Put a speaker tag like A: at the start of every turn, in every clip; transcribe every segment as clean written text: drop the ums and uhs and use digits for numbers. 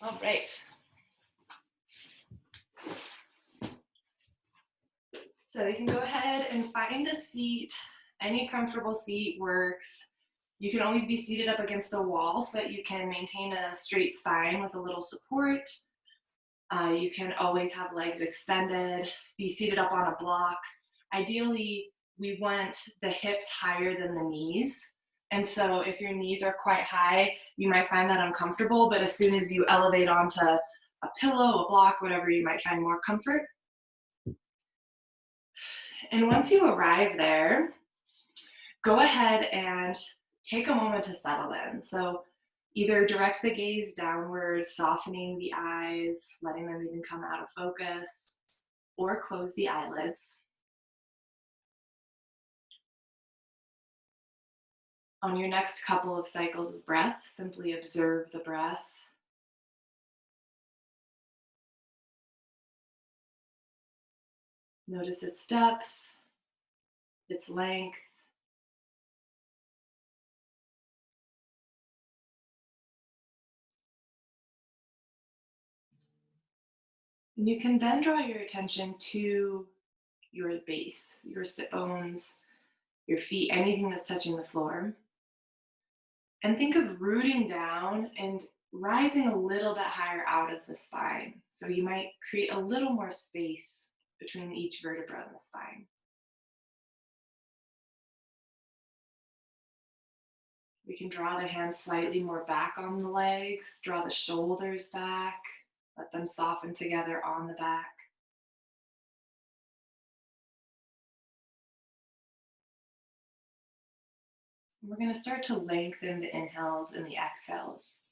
A: All right. So you can go ahead and find a seat. Any comfortable seat works. You can always be seated up against a wall so that you can maintain a straight spine with a little support. You can always have legs extended, be seated up on a block. Ideally, we want the hips higher than the knees. And so if your knees are quite high, you might find that uncomfortable, but as soon as you elevate onto a pillow, a block, whatever, you might find more comfort. And once you arrive there, go ahead and take a moment to settle in. So either direct the gaze downwards, softening the eyes, letting them even come out of focus, or close the eyelids. On your next couple of cycles of breath, simply observe the breath. Notice its depth, its length. And you can then draw your attention to your base, your sit bones, your feet, anything that's touching the floor. And think of rooting down and rising a little bit higher out of the spine. So you might create a little more space between each vertebra in the spine. We can draw the hands slightly more back on the legs, draw the shoulders back, let them soften together on the back. And we're going to start to lengthen the inhales and the exhales.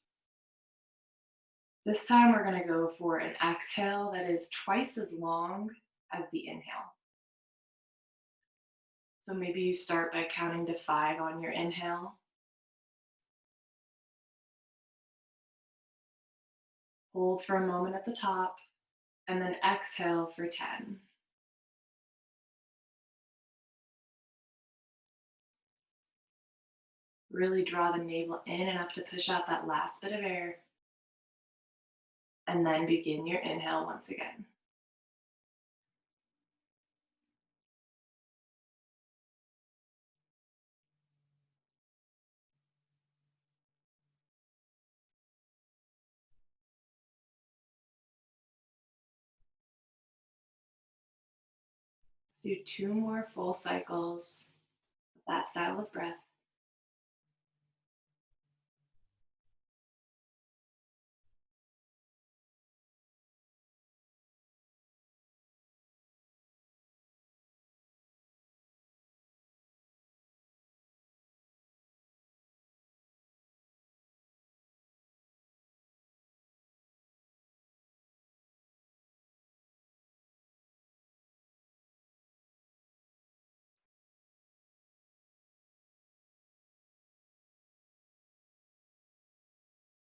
A: This time we're going to go for an exhale that is twice as long as the inhale. So maybe you start by counting to 5 on your inhale. Hold for a moment at the top, and then exhale for 10. Really draw the navel in and up to push out that last bit of air. And then begin your inhale once again. Let's do 2 more full cycles of that style of breath.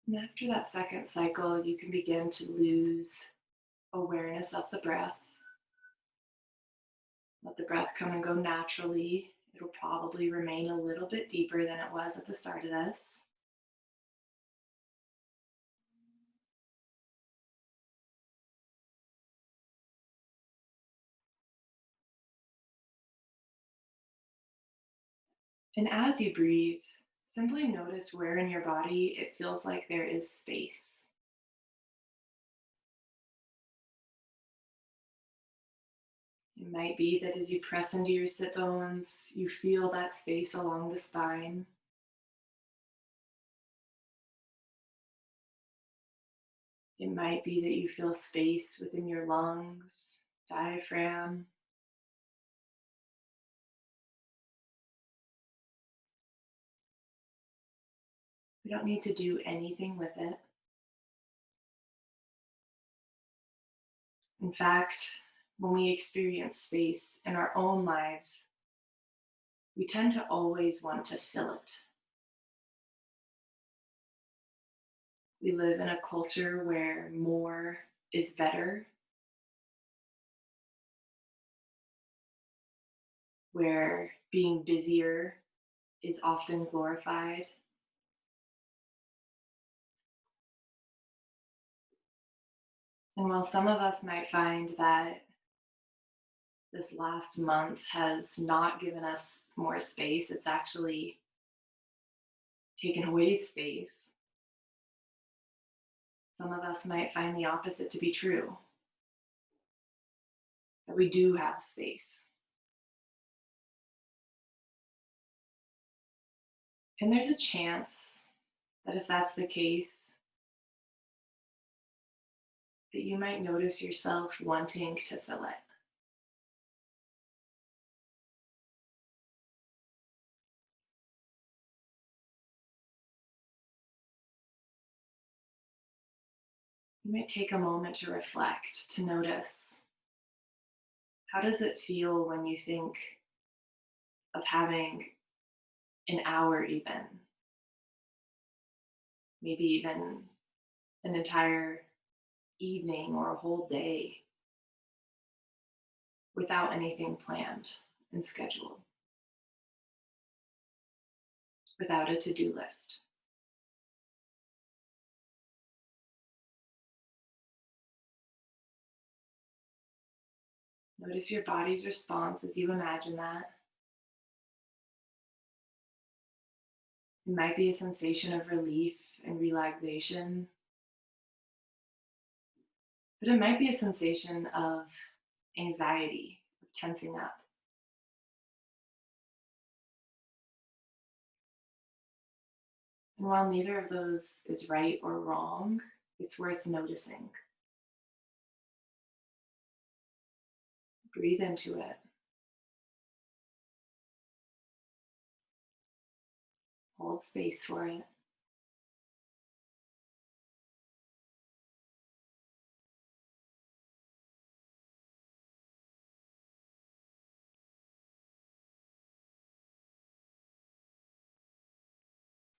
A: And after that second cycle, you can begin to lose awareness of the breath. Let the breath come and go naturally. It'll probably remain a little bit deeper than it was at the start of this. And as you breathe, simply notice where in your body it feels like there is space. It might be that as you press into your sit bones, you feel that space along the spine. It might be that you feel space within your lungs, diaphragm. We don't need to do anything with it. In fact, when we experience space in our own lives, we tend to always want to fill it. We live in a culture where more is better, where being busier is often glorified. And while some of us might find that this last month has not given us more space, it's actually taken away space. Some of us might find the opposite to be true, that we do have space. And there's a chance that if that's the case, that you might notice yourself wanting to fill it. You might take a moment to reflect, to notice how does it feel when you think of having an hour, even, maybe even an entire evening or a whole day without anything planned and scheduled, without a to do list. Notice your body's response as you imagine that. It might be a sensation of relief and relaxation, but it might be a sensation of anxiety, of tensing up. And while neither of those is right or wrong, it's worth noticing. Breathe into it. Hold space for it.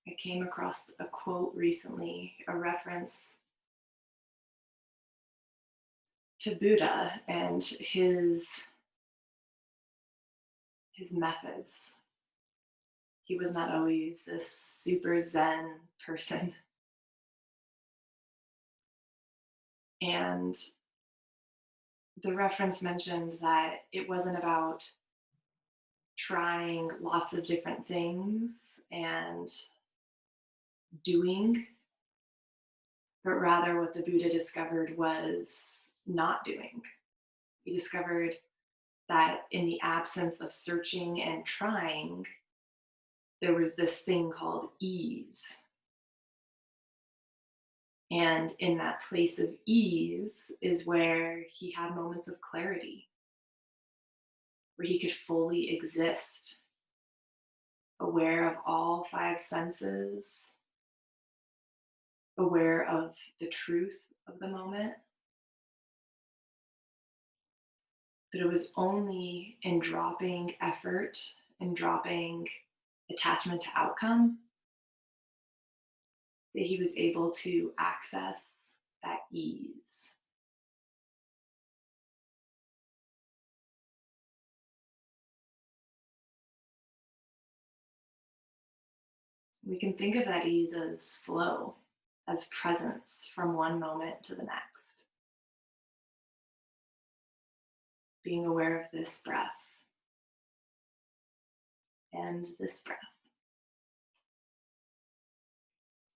A: I came across a quote recently, a reference to Buddha and his methods. He was not always this super Zen person. And the reference mentioned that it wasn't about trying lots of different things and doing, but rather what the Buddha discovered was not doing. He discovered that in the absence of searching and trying, there was this thing called ease. And in that place of ease is where he had moments of clarity, where he could fully exist, aware of all five senses, aware of the truth of the moment. But it was only in dropping effort and dropping attachment to outcome that he was able to access that ease. We can think of that ease as flow, as presence from one moment to the next. Being aware of this breath and this breath,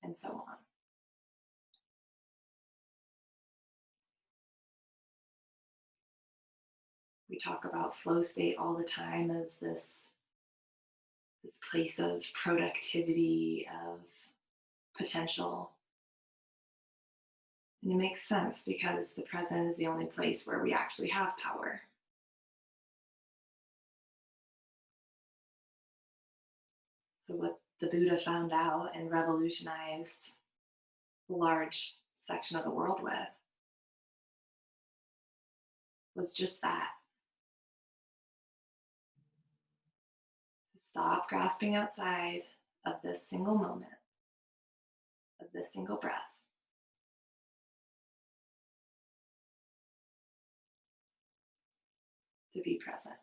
A: and so on. We talk about flow state all the time as this place of productivity, of potential. And it makes sense because the present is the only place where we actually have power. So, what the Buddha found out and revolutionized a large section of the world with was just that. Stop grasping outside of this single moment, of this single breath. To be present.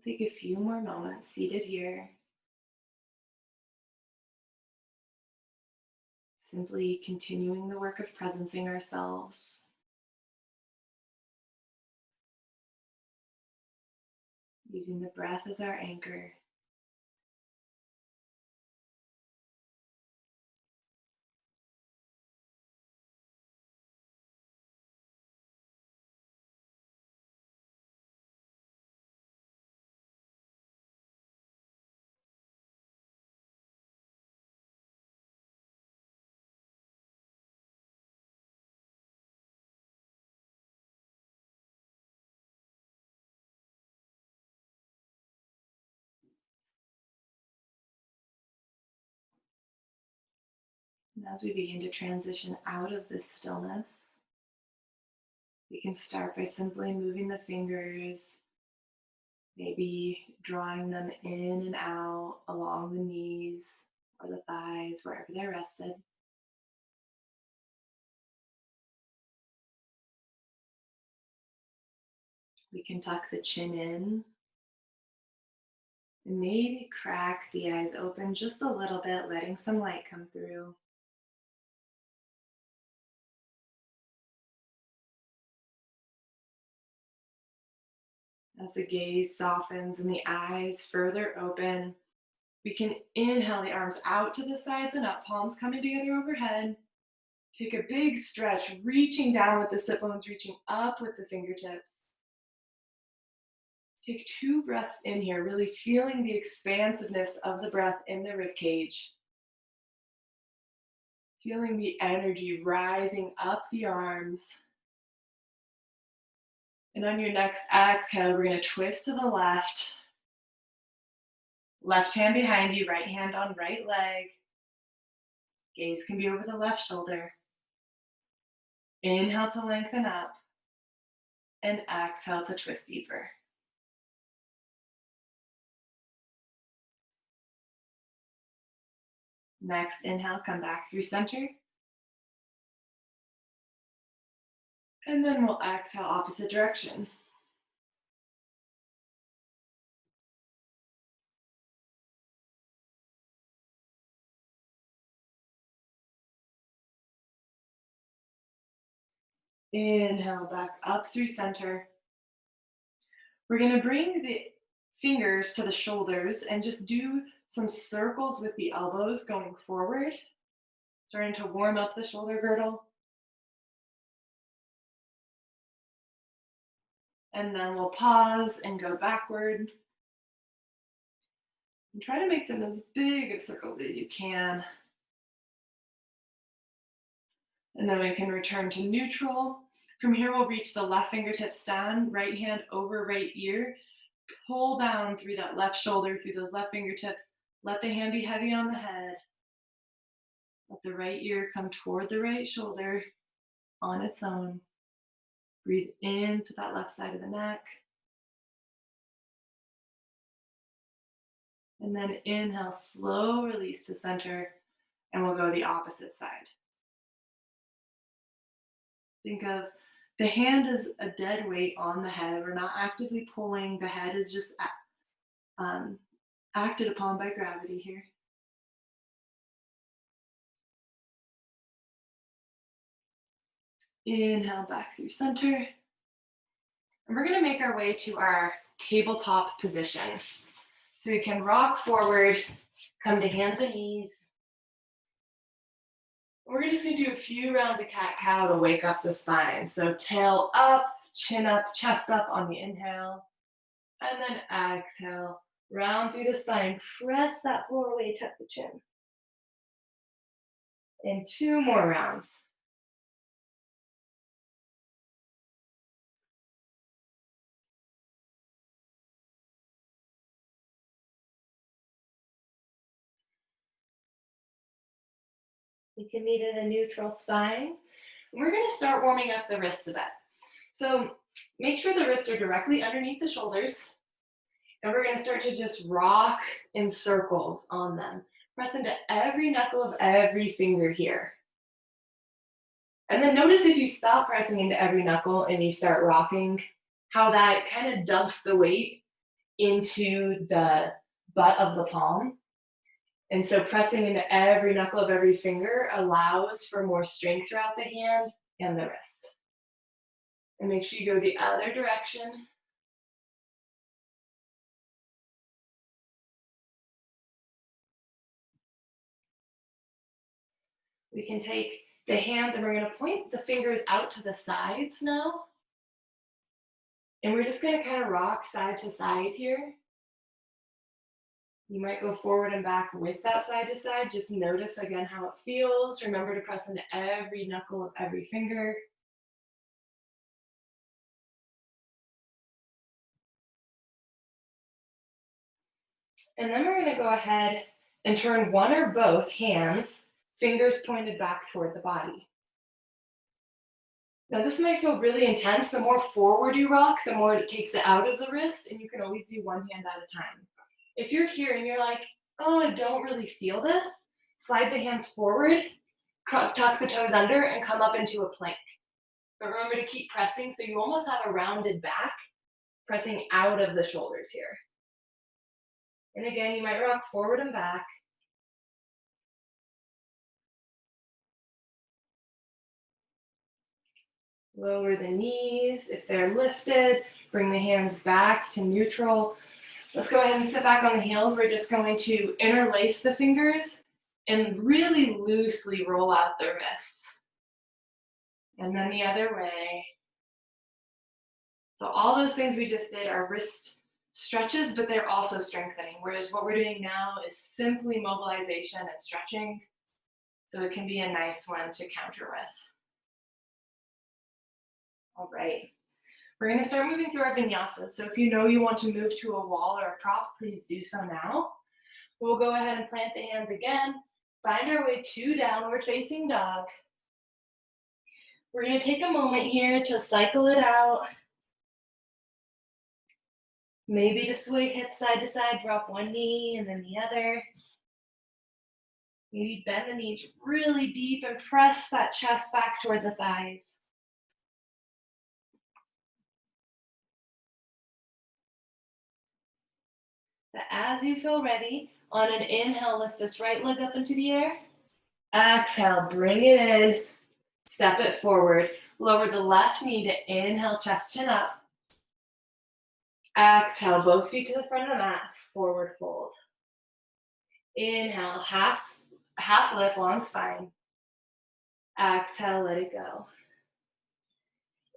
A: Take a few more moments seated here, simply continuing the work of presencing ourselves, using the breath as our anchor. And as we begin to transition out of this stillness, we can start by simply moving the fingers, maybe drawing them in and out along the knees or the thighs, wherever they're rested. We can tuck the chin in and maybe crack the eyes open just a little bit, letting some light come through. As the gaze softens and the eyes further open, we can inhale the arms out to the sides and up, palms coming together overhead. Take a big stretch, reaching down with the sit bones, reaching up with the fingertips. Take 2 breaths in here, really feeling the expansiveness of the breath in the rib cage. Feeling the energy rising up the arms. And on your next exhale, we're going to twist to the left. Left hand behind you, right hand on right leg. Gaze can be over the left shoulder. Inhale to lengthen up. And exhale to twist deeper. Next inhale, come back through center. And then we'll exhale opposite direction. Inhale back up through center. We're going to bring the fingers to the shoulders and just do some circles with the elbows going forward, starting to warm up the shoulder girdle. And then we'll pause and go backward. And try to make them as big of circles as you can. And then we can return to neutral. From here, we'll reach the left fingertips down, right hand over right ear. Pull down through that left shoulder, through those left fingertips. Let the hand be heavy on the head. Let the right ear come toward the right shoulder on its own. Breathe into that left side of the neck. And then inhale, slow release to center, and we'll go the opposite side. Think of the hand as a dead weight on the head. We're not actively pulling. The head is just acted upon by gravity here. Inhale back through center. And we're going to make our way to our tabletop position. So we can rock forward, come to hands and knees. We're just going to do a few rounds of cat-cow to wake up the spine. So tail up, chin up, chest up on the inhale. And then exhale, round through the spine. Press that floor away, tuck the chin. And 2 more rounds. You can meet in a neutral spine. We're going to start warming up the wrists a bit. So make sure the wrists are directly underneath the shoulders. And we're going to start to just rock in circles on them. Press into every knuckle of every finger here. And then notice if you stop pressing into every knuckle and you start rocking, how that kind of dumps the weight into the butt of the palm. And so pressing into every knuckle of every finger allows for more strength throughout the hand and the wrist. And make sure you go the other direction. We can take the hands and we're going to point the fingers out to the sides now. And we're just going to kind of rock side to side here. You might go forward and back with that side to side. Just notice again how it feels. Remember to press into every knuckle of every finger. And then we're going to go ahead and turn one or both hands, fingers pointed back toward the body. Now this might feel really intense. The more forward you rock, the more it takes it out of the wrist, and you can always do one hand at a time. If you're here and you're like, oh, I don't really feel this, slide the hands forward, tuck the toes under, and come up into a plank. But remember to keep pressing so you almost have a rounded back, pressing out of the shoulders here. And again, you might rock forward and back. Lower the knees. If they're lifted, bring the hands back to neutral. Let's go ahead and sit back on the heels. We're just going to interlace the fingers and really loosely roll out the wrists. And then the other way. So all those things we just did are wrist stretches, but they're also strengthening. Whereas what we're doing now is simply mobilization and stretching. So it can be a nice one to counter with. All right. We're going to start moving through our vinyasas. So if you know you want to move to a wall or a prop, please do so now. We'll go ahead and plant the hands again. Find our way to downward facing dog. We're going to take a moment here to cycle it out. Maybe to sway hips side to side, drop one knee and then the other. Maybe bend the knees really deep and press that chest back toward the thighs. But as you feel ready, on an inhale, lift this right leg up into the air. Exhale, bring it in. Step it forward. Lower the left knee to inhale, chest chin up. Exhale, both feet to the front of the mat. Forward fold. Inhale, half lift, long spine. Exhale, let it go.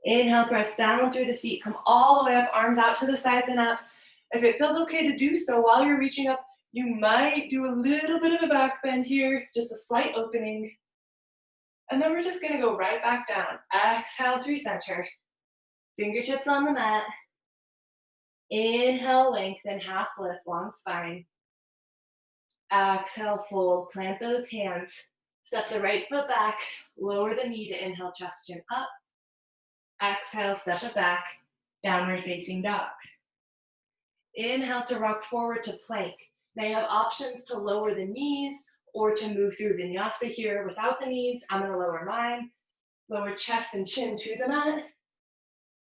A: Inhale, press down through the feet. Come all the way up, arms out to the sides and up. If it feels okay to do so while you're reaching up, you might do a little bit of a back bend here, just a slight opening. And then we're just going to go right back down. Exhale, through center. Fingertips on the mat. Inhale, lengthen, half lift, long spine. Exhale, fold, plant those hands. Step the right foot back, lower the knee to inhale, chest chin up. Exhale, step it back, downward facing dog. Inhale to rock forward to plank. Now you have options to lower the knees or to move through vinyasa here without the knees. I'm going to lower mine. Lower chest and chin to the mat.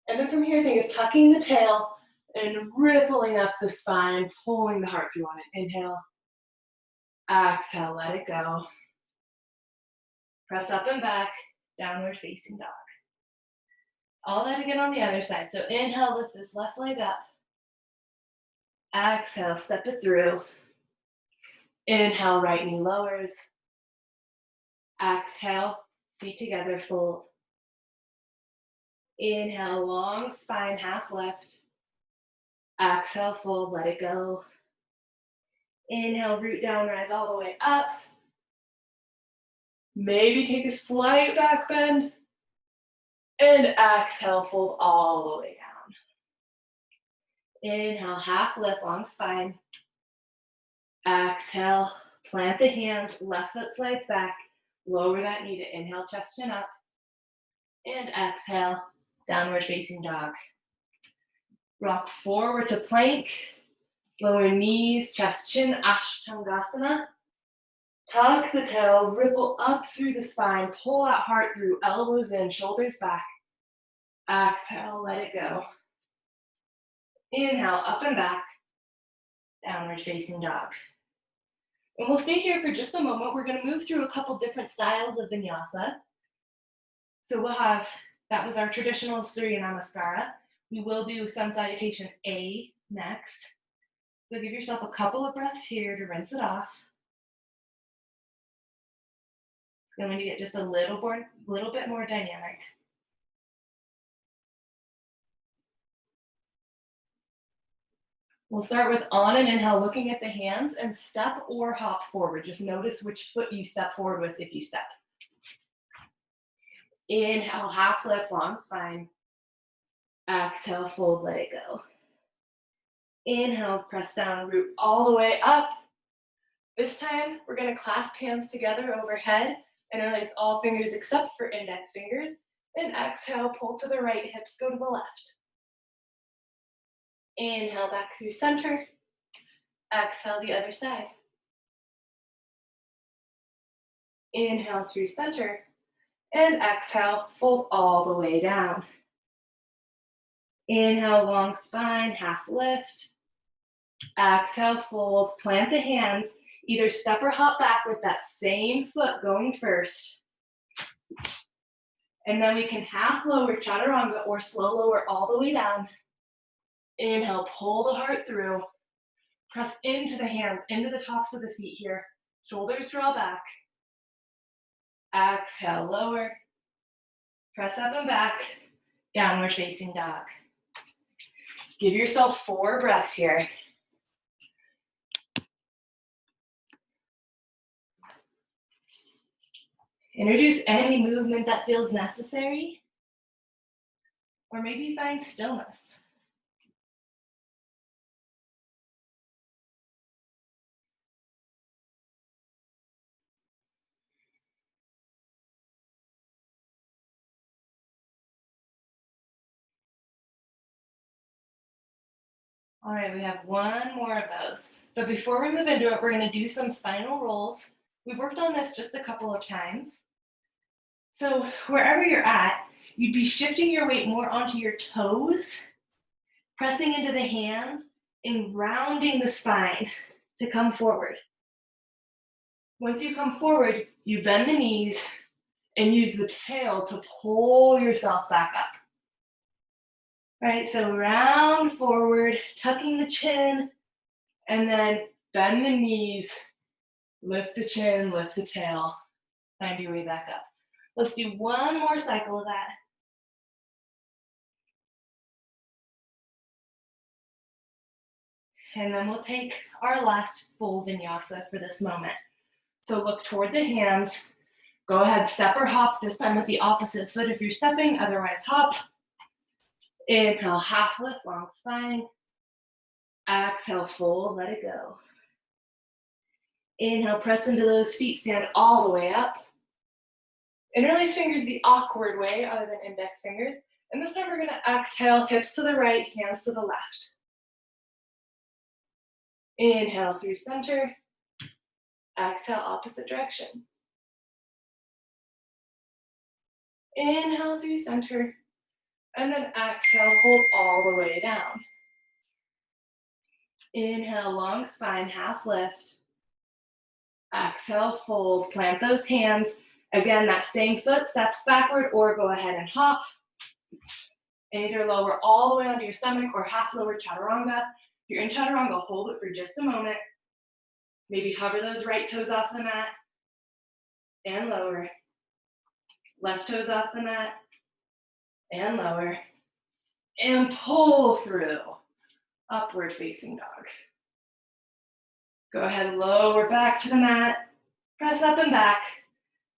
A: And then from here, think of tucking the tail and rippling up the spine, pulling the heart through on it. Inhale. Exhale, let it go. Press up and back, downward facing dog. All that again on the other side. So inhale, lift this left leg up. Exhale, step it through. Inhale, right knee lowers. Exhale, feet together, fold. Inhale, long spine, half lift. Exhale, fold, let it go. Inhale, root down, rise all the way up. Maybe take a slight back bend. And exhale, fold all the way down. Inhale, half lift, long spine. Exhale, plant the hands, left foot slides back. Lower that knee to inhale, chest chin up. And exhale, downward facing dog. Rock forward to plank. Lower knees, chest chin, Ashtangasana. Tuck the tail, ripple up through the spine, pull that heart through, elbows in, shoulders back. Exhale, let it go. Inhale, up and back, downward facing dog. And we'll stay here for just a moment. We're going to move through a couple different styles of vinyasa. So we'll have, that was our traditional Surya Namaskara. We will do Sun Salutation A next. So give yourself a couple of breaths here to rinse it off. It's going to get just a little bit more dynamic. We'll start with on an inhale, looking at the hands, and step or hop forward. Just notice which foot you step forward with if you step. Inhale, half lift, long spine. Exhale, fold, let it go. Inhale, press down, root all the way up. This time, we're going to clasp hands together overhead and interlace all fingers except for index fingers. And exhale, pull to the right, hips go to the left. Inhale, back through center. Exhale, the other side. Inhale through center. And exhale, fold all the way down. Inhale, long spine, half lift. Exhale, fold, plant the hands. Either step or hop back with that same foot going first. And then we can half lower chaturanga or slow lower all the way down. Inhale, pull the heart through. Press into the hands, into the tops of the feet here. Shoulders draw back. Exhale, lower. Press up and back. Downward facing dog. Give yourself 4 breaths here. Introduce any movement that feels necessary, or maybe find stillness. All right, we have one more of those. But before we move into it, we're going to do some spinal rolls. We've worked on this just a couple of times. So wherever you're at, you'd be shifting your weight more onto your toes, pressing into the hands, and rounding the spine to come forward. Once you come forward, you bend the knees and use the tail to pull yourself back up. All right, so round forward, tucking the chin, and then bend the knees, lift the chin, lift the tail, find your way back up. Let's do one more cycle of that. And then we'll take our last full vinyasa for this moment. So look toward the hands. Go ahead, step or hop, this time with the opposite foot if you're stepping, otherwise hop. Inhale, half lift, long spine. Exhale, fold, let it go. Inhale, press into those feet, stand all the way up. Interlace fingers the awkward way, other than index fingers. And this time we're going to exhale, hips to the right, hands to the left. Inhale through center. Exhale, opposite direction. Inhale through center. And then exhale, fold all the way down. Inhale, long spine, half lift. Exhale, fold, plant those hands. Again, that same foot steps backward, or go ahead and hop. And either lower all the way onto your stomach or half lower chaturanga. If you're in chaturanga, hold it for just a moment. Maybe hover those right toes off the mat and lower. Left toes off the mat and lower. And pull through. Upward facing dog. Go ahead, lower back to the mat. Press up and back.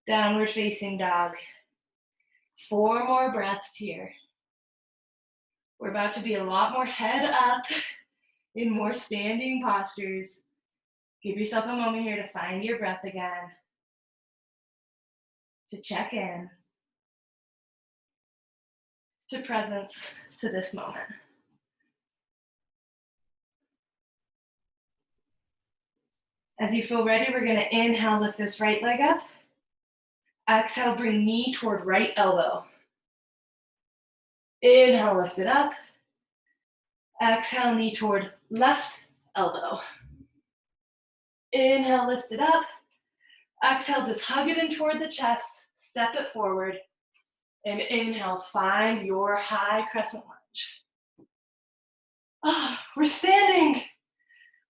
A: Downward facing dog. 4 more breaths here. We're about to be a lot more head up in more standing postures. Give yourself a moment here to find your breath again. To check in. To presence to this moment. As you feel ready, we're going to inhale, lift this right leg up. Exhale, bring knee toward right elbow. Inhale, lift it up. Exhale, knee toward left elbow. Inhale, lift it up. Exhale, just hug it in toward the chest, step it forward. And inhale, find your high crescent lunge. Oh, we're standing.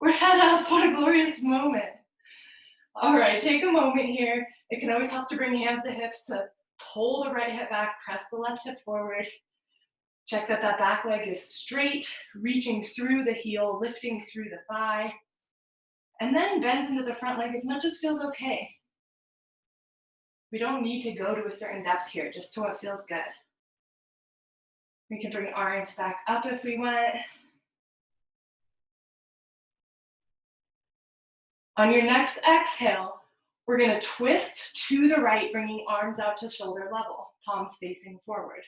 A: We're head up. What a glorious moment. All right, take a moment here. It can always help to bring hands to hips to pull the right hip back, press the left hip forward. Check that that back leg is straight, reaching through the heel, lifting through the thigh. And then bend into the front leg as much as feels okay. We don't need to go to a certain depth here, just to what feels good. We can bring arms back up if we want. On your next exhale, we're going to twist to the right, bringing arms out to shoulder level, palms facing forward.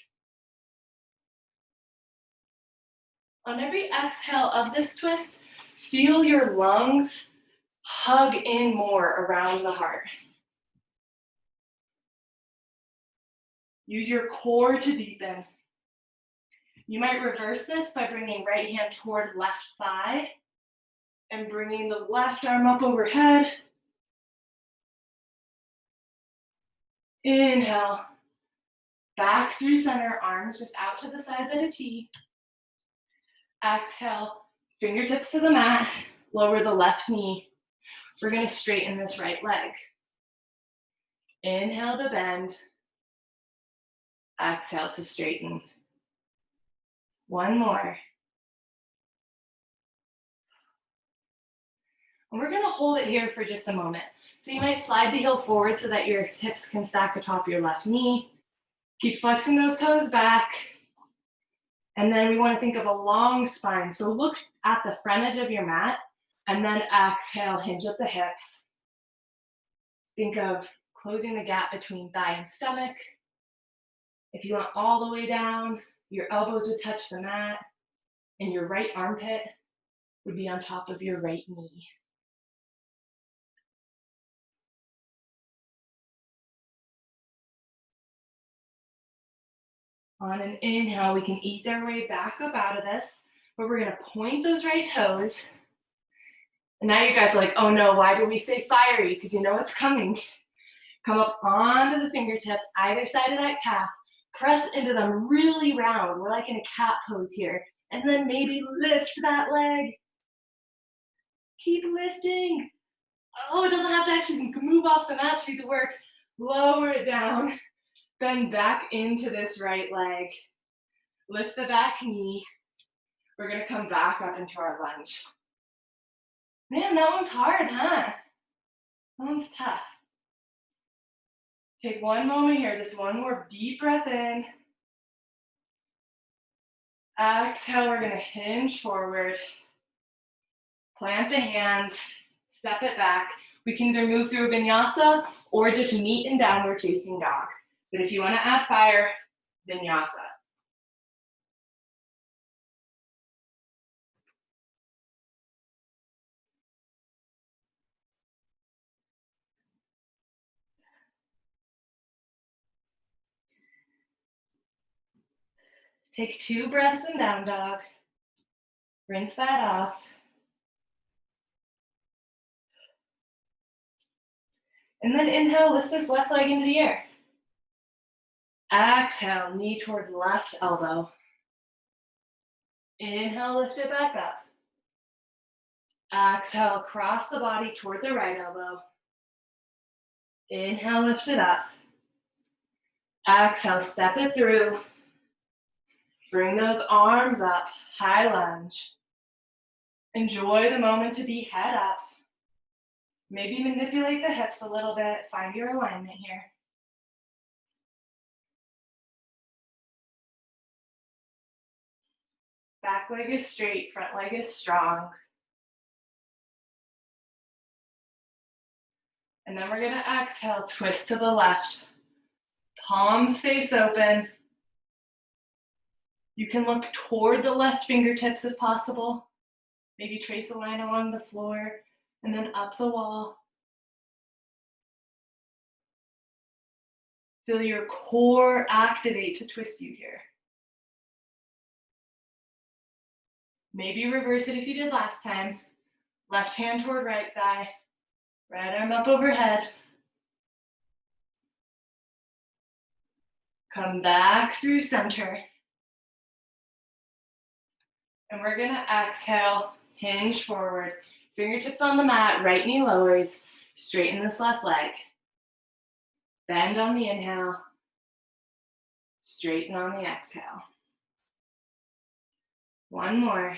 A: On every exhale of this twist, feel your lungs hug in more around the heart. Use your core to deepen. You might reverse this by bringing right hand toward left thigh and bringing the left arm up overhead. Inhale, back through center, arms just out to the sides at a T. Exhale, fingertips to the mat, lower the left knee. We're going to straighten this right leg. Inhale to bend. Exhale to straighten. One more. And we're going to hold it here for just a moment. So you might slide the heel forward so that your hips can stack atop your left knee. Keep flexing those toes back. And then we want to think of a long spine. So look at the front edge of your mat and then exhale, hinge at the hips. Think of closing the gap between thigh and stomach. If you want all the way down, your elbows would touch the mat and your right armpit would be on top of your right knee. On an inhale, we can ease our way back up out of this, but we're gonna point those right toes. And now you guys are like, oh no, why do we say fiery? Because you know it's coming. Come up onto the fingertips, either side of that calf. Press into them really round. We're like in a cat pose here. And then maybe lift that leg. Keep lifting. Oh, it doesn't have to actually move off the mat to do the work. Lower it down. Bend back into this right leg. Lift the back knee. We're gonna come back up into our lunge. Man, that one's hard, huh? That one's tough. Take one moment here, just one more deep breath in. Exhale, we're gonna hinge forward. Plant the hands, step it back. We can either move through a vinyasa or just meet in downward facing dog. But if you wanna add fire, vinyasa. Take 2 breaths in down dog. Rinse that off. And then inhale, lift this left leg into the air. Exhale, knee toward left elbow. Inhale, lift it back up. Exhale, cross the body toward the right elbow. Inhale, lift it up. Exhale, step it through. Bring those arms up, high lunge. Enjoy the moment to be head up. Maybe manipulate the hips a little bit. Find your alignment here. Back leg is straight, front leg is strong. And then we're gonna exhale, twist to the left. Palms face open. You can look toward the left fingertips if possible. Maybe trace a line along the floor and then up the wall. Feel your core activate to twist you here. Maybe reverse it if you did last time. Left hand toward right thigh. Right arm up overhead. Come back through center. And we're gonna exhale, hinge forward. Fingertips on the mat, right knee lowers. Straighten this left leg. Bend on the inhale. Straighten on the exhale. One more.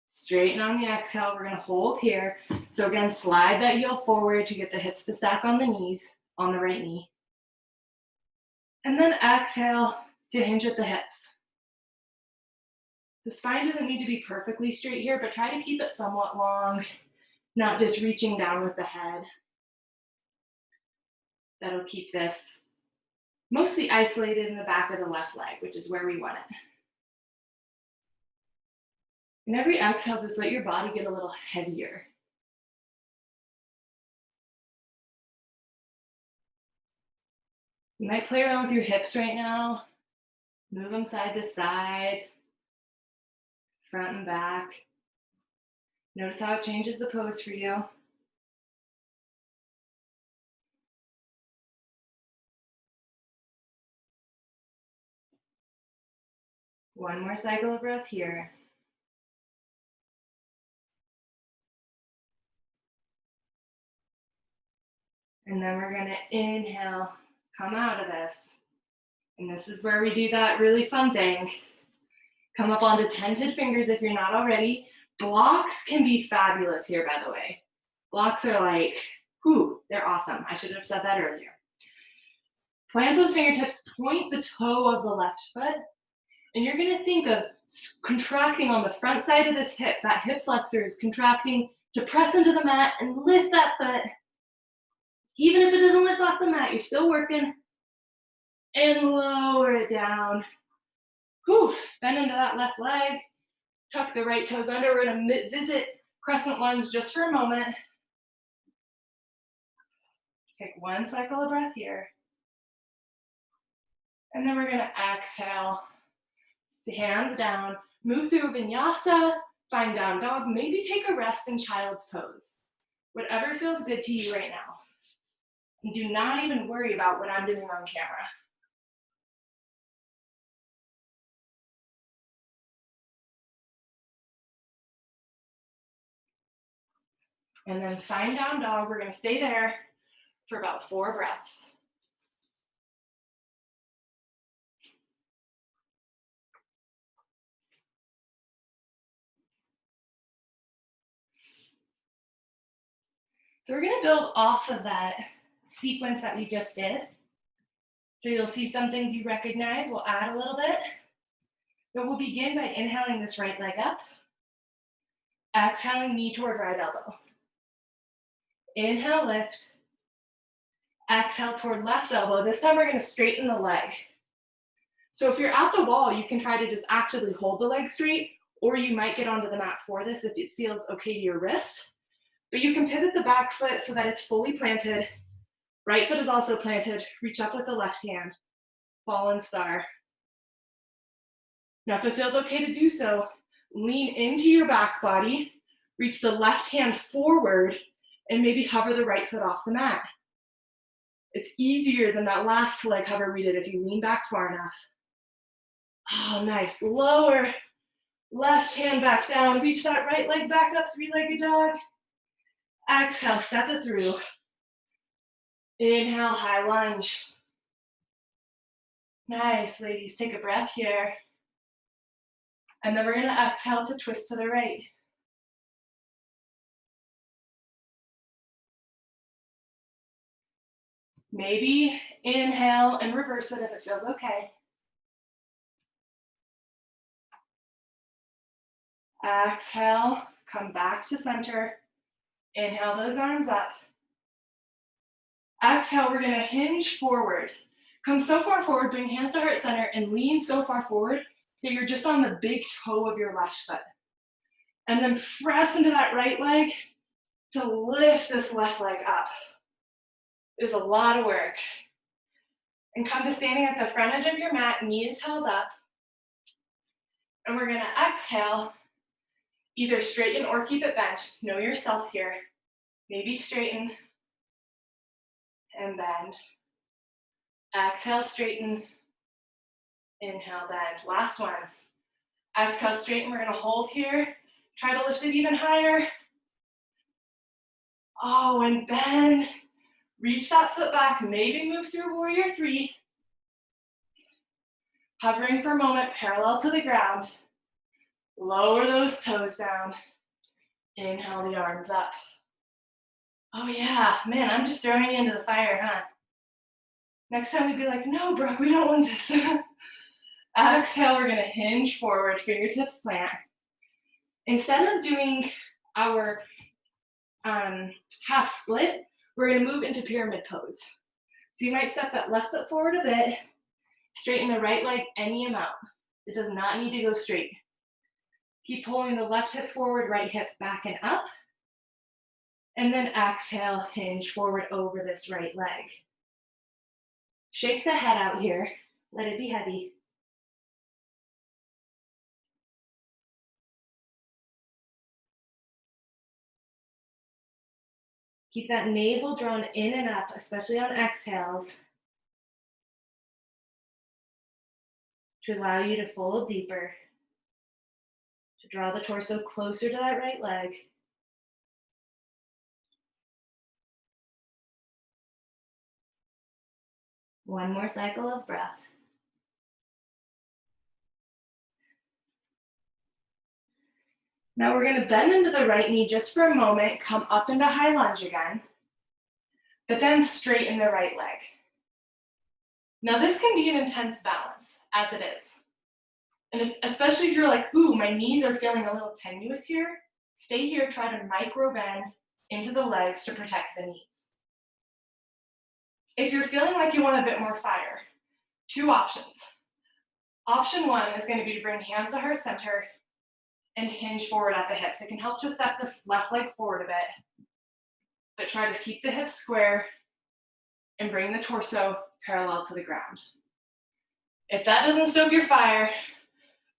A: Straighten on the exhale. We're gonna hold here. So again, slide that heel forward to get the hips to stack on the knees, on the right knee. And then exhale to hinge at the hips. The spine doesn't need to be perfectly straight here, but try to keep it somewhat long, not just reaching down with the head. That'll keep this mostly isolated in the back of the left leg, which is where we want it. And every exhale, just let your body get a little heavier. You might play around with your hips right now. Move them side to side, front and back. Notice how it changes the pose for you. One more cycle of breath here. And then we're gonna inhale, come out of this. And this is where we do that really fun thing. Come up onto tented fingers if you're not already. Blocks can be fabulous here, by the way. Blocks are like, whew, they're awesome. I should have said that earlier. Plant those fingertips, point the toe of the left foot, and you're gonna think of contracting on the front side of this hip. That hip flexor is contracting to press into the mat and lift that foot. Even if it doesn't lift off the mat, you're still working. And lower it down. Whew, bend into that left leg. Tuck the right toes under. We're gonna visit crescent lunge just for a moment. Take one cycle of breath here. And then we're gonna exhale. The hands down. Move through vinyasa, find down dog. Maybe take a rest in child's pose. Whatever feels good to you right now. And do not even worry about what I'm doing on camera. And then find down dog. We're gonna stay there for about 4 breaths. So we're gonna build off of that sequence that we just did. So you'll see some things you recognize. We'll add a little bit. But we'll begin by inhaling this right leg up. Exhaling knee toward right elbow. Inhale, lift. Exhale toward left elbow. This time we're gonna straighten the leg. So if you're at the wall, you can try to just actively hold the leg straight, or you might get onto the mat for this if it feels okay to your wrist. But you can pivot the back foot so that it's fully planted. Right foot is also planted. Reach up with the left hand. Fallen star. Now if it feels okay to do so, lean into your back body, reach the left hand forward, and maybe hover the right foot off the mat. It's easier than that last leg hover we did if you lean back far enough. Oh, nice. Lower left hand back down. Reach that right leg back up, 3-legged dog. Exhale, step it through. Inhale, high lunge. Nice, ladies. Take a breath here. And then we're gonna exhale to twist to the right. Maybe inhale and reverse it if it feels okay. Exhale, come back to center. Inhale those arms up. Exhale, we're gonna hinge forward. Come so far forward, bring hands to heart center and lean so far forward that you're just on the big toe of your left foot. And then press into that right leg to lift this left leg up. It's a lot of work. And come to standing at the front edge of your mat, knees held up. And we're gonna exhale Either straighten or keep it bent. Know yourself here. Maybe straighten and bend. Exhale, straighten. Inhale, bend. Last one. Exhale, straighten. We're gonna hold here. Try to lift it even higher. Oh, and bend. Reach that foot back. Maybe move through warrior three. Hovering for a moment, parallel to the ground. Lower those toes down. Inhale the arms up. Oh yeah, man, I'm just throwing you into the fire, huh? Next time we'd be like, no, Brooke, we don't want this. Exhale, we're gonna hinge forward, fingertips plant. Instead of doing our half split, we're gonna move into pyramid pose. So you might step that left foot forward a bit, straighten the right leg any amount. It does not need to go straight. Keep pulling the left hip forward, right hip back and up. And then exhale, hinge forward over this right leg. Shake the head out here. Let it be heavy. Keep that navel drawn in and up, especially on exhales, to allow you to fold deeper, to draw the torso closer to that right leg. One more cycle of breath. Now we're going to bend into the right knee just for a moment, come up into high lunge again, but then straighten the right leg. Now this can be an intense balance, as it is. And especially if you're like, ooh, my knees are feeling a little tenuous here, stay here, try to micro bend into the legs to protect the knees. If you're feeling like you want a bit more fire, two options. Option one is going to be to bring hands to heart center and hinge forward at the hips. It can help to step the left leg forward a bit, but try to keep the hips square and bring the torso parallel to the ground. If that doesn't stoke your fire,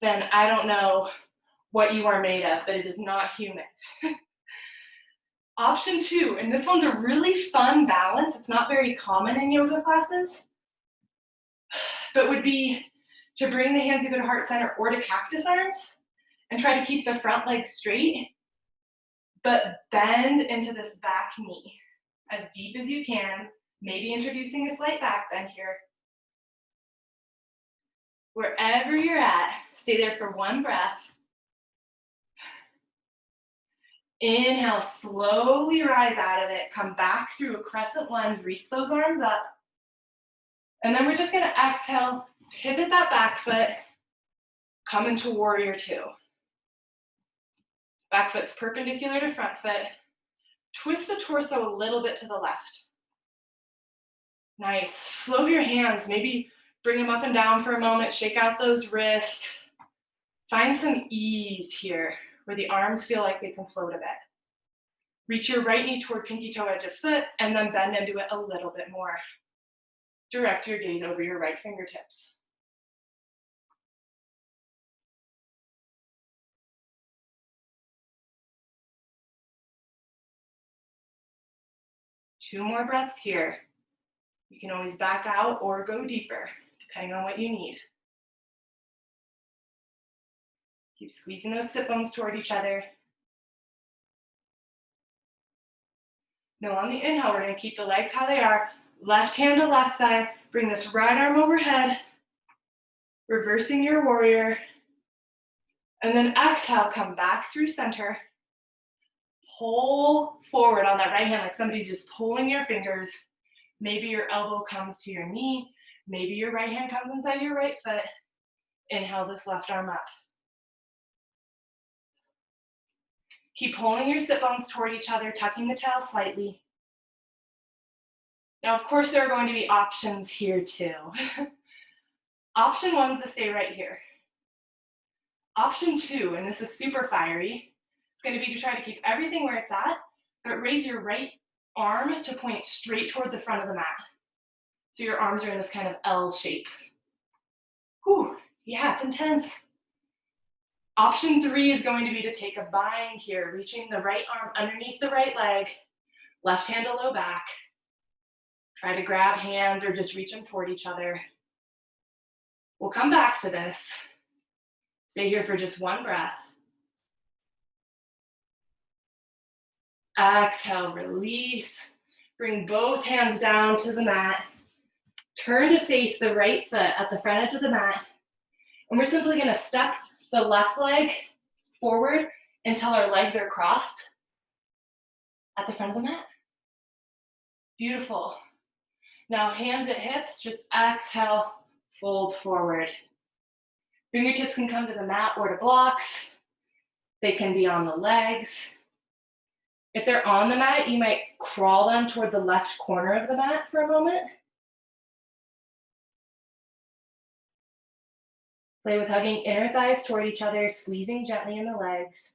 A: then I don't know what you are made of, but it is not human. Option two, and this one's a really fun balance. It's not very common in yoga classes, but would be to bring the hands either to heart center or to cactus arms and try to keep the front leg straight, but bend into this back knee as deep as you can, maybe introducing a slight back bend here. Wherever you're at, stay there for one breath. Inhale, slowly rise out of it. Come back through a crescent lunge, reach those arms up. And then we're just gonna exhale, pivot that back foot, come into warrior two. Back foot's perpendicular to front foot. Twist the torso a little bit to the left. Nice, flow your hands, maybe bring them up and down for a moment, shake out those wrists. Find some ease here, where the arms feel like they can float a bit. Reach your right knee toward pinky toe edge of foot, and then bend into it a little bit more. Direct your gaze over your right fingertips. Two more breaths here. You can always back out or go deeper, depending on what you need. Keep squeezing those sit bones toward each other. Now on the inhale, we're going to keep the legs how they are. Left hand to left thigh. Bring this right arm overhead. Reversing your warrior. And then exhale, come back through center. Pull forward on that right hand like somebody's just pulling your fingers. Maybe your elbow comes to your knee. Maybe your right hand comes inside your right foot. Inhale this left arm up. Keep pulling your sit bones toward each other, tucking the tail slightly. Now, of course, there are going to be options here too. Option one is to stay right here. Option two, and this is super fiery, it's going to be to try to keep everything where it's at, but raise your right arm to point straight toward the front of the mat. So your arms are in this kind of L shape. Whew, yeah, it's intense. Option 3 is going to be to take a bind here, reaching the right arm underneath the right leg, left hand to low back. Try to grab hands or just reach them toward each other. We'll come back to this. Stay here for just one breath. Exhale, release. Bring both hands down to the mat. Turn to face the right foot at the front edge of the mat. And we're simply going to step the left leg forward until our legs are crossed at the front of the mat. Beautiful. Now hands at hips, just exhale, fold forward. Fingertips can come to the mat or to blocks. They can be on the legs. If they're on the mat, you might crawl them toward the left corner of the mat for a moment. Play with hugging inner thighs toward each other, squeezing gently in the legs.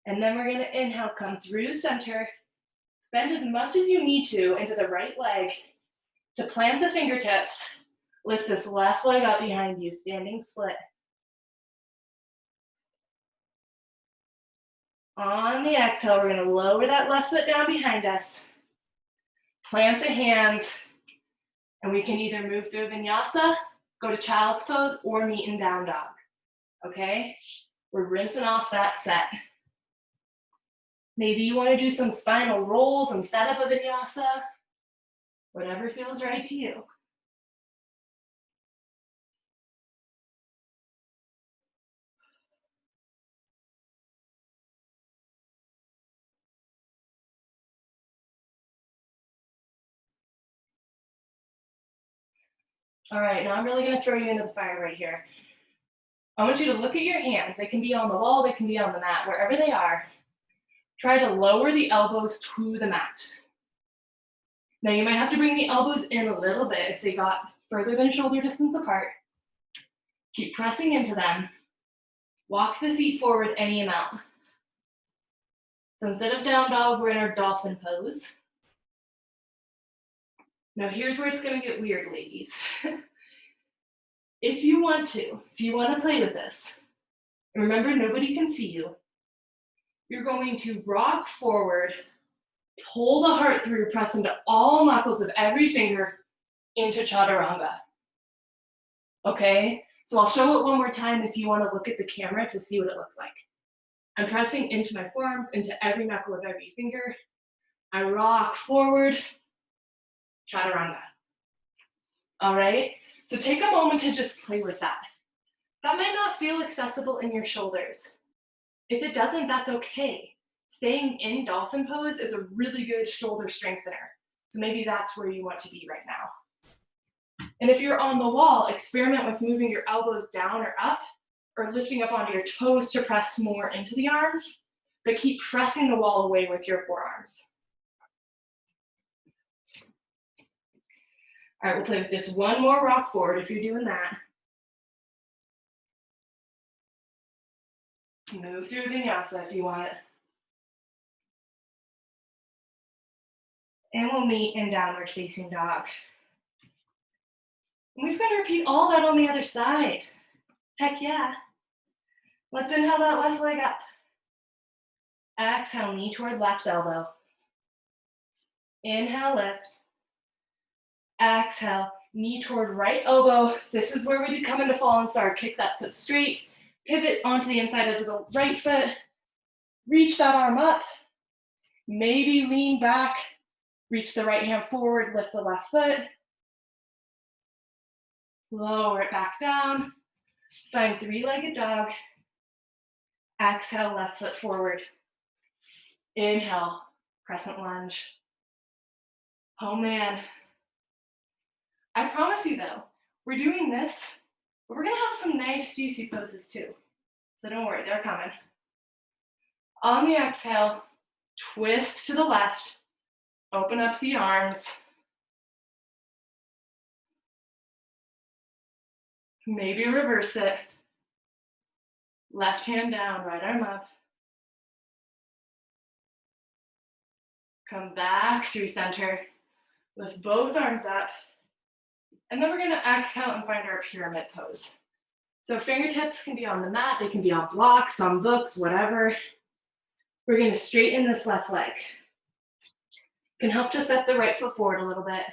A: And then we're going to inhale, come through center. Bend as much as you need to into the right leg to plant the fingertips. Lift this left leg up behind you, standing split. On the exhale, we're going to lower that left foot down behind us. Plant the hands, and we can either move through vinyasa, go to child's pose, or meet in down dog. Okay? We're rinsing off that set. Maybe you want to do some spinal rolls instead of a vinyasa. Whatever feels right to you. All right, now I'm really going to throw you into the fire right here. I want you to look at your hands. They can be on the wall, they can be on the mat, wherever they are. Try to lower the elbows to the mat. Now you might have to bring the elbows in a little bit if they got further than shoulder distance apart. Keep pressing into them. Walk the feet forward any amount. So instead of down dog, we're in our dolphin pose. Now here's where it's going to get weird, ladies. If you want to play with this, remember nobody can see you. You're going to rock forward, pull the heart through, press into all knuckles of every finger into chaturanga. Okay, so I'll show it one more time if you want to look at the camera to see what it looks like. I'm pressing into my forearms, into every knuckle of every finger. I rock forward, chaturanga. All right, so take a moment to just play with that. That might not feel accessible in your shoulders. If it doesn't, that's okay. Staying in dolphin pose is a really good shoulder strengthener. So maybe that's where you want to be right now. And if you're on the wall, experiment with moving your elbows down or up, or lifting up onto your toes to press more into the arms, but keep pressing the wall away with your forearms. All right, we'll play with just one more rock forward if you're doing that. Move through vinyasa if you want. And we'll meet in downward facing dog. And we've got to repeat all that on the other side. Heck yeah. Let's inhale that left leg up. Exhale, knee toward left elbow. Inhale, lift. Exhale, knee toward right elbow. This is where we come into fallen star. Kick that foot straight. Pivot onto the inside edge of the right foot. Reach that arm up. Maybe lean back. Reach the right hand forward. Lift the left foot. Lower it back down. Find three-legged dog. Exhale, left foot forward. Inhale, crescent lunge. Oh man. I promise you though, we're doing this, but we're gonna have some nice juicy poses too. So don't worry, they're coming. On the exhale, twist to the left, open up the arms. Maybe reverse it. Left hand down, right arm up. Come back through center. Lift both arms up. And then we're gonna exhale and find our pyramid pose. So fingertips can be on the mat, they can be on blocks, on books, whatever. We're gonna straighten this left leg. Can help to step the right foot forward a little bit.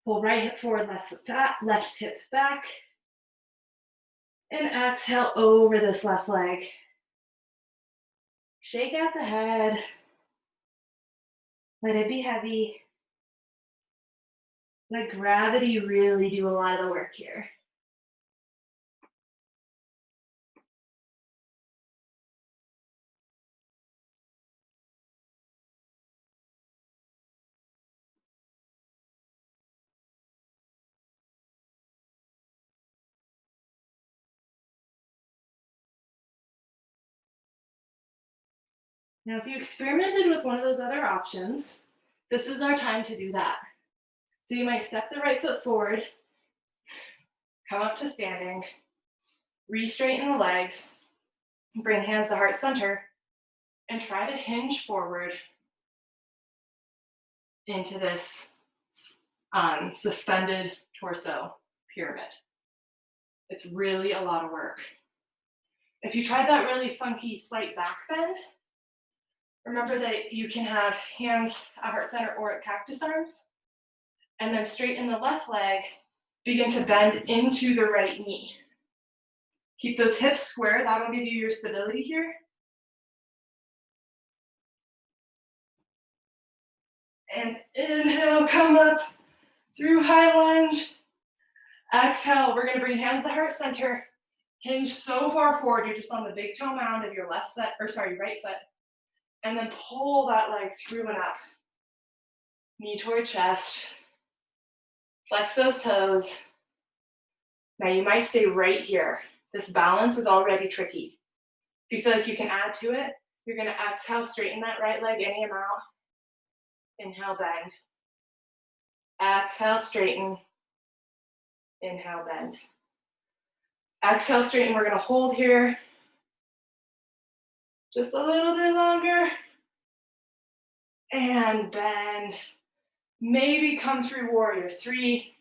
A: Pull right hip forward, left foot back, left hip back. And exhale over this left leg. Shake out the head. Let it be heavy. Let gravity really do a lot of the work here. Now, if you experimented with one of those other options, this is our time to do that. So you might step the right foot forward, come up to standing, re-straighten the legs, bring hands to heart center, and try to hinge forward into this suspended torso pyramid. It's really a lot of work. If you tried that really funky slight back bend, remember that you can have hands at heart center or at cactus arms, and then straighten the left leg, begin to bend into the right knee. Keep those hips square, that'll give you your stability here. And inhale, come up through high lunge. Exhale, we're gonna bring hands to heart center. Hinge so far forward, you're just on the big toe mound of your right foot. And then pull that leg through and up. Knee toward chest. Flex those toes. Now you might stay right here. This balance is already tricky. If you feel like you can add to it, you're gonna exhale, straighten that right leg any amount. Inhale, bend. Exhale, straighten. Inhale, bend. Exhale, straighten. We're gonna hold here just a little bit longer. And bend. Maybe come through warrior three.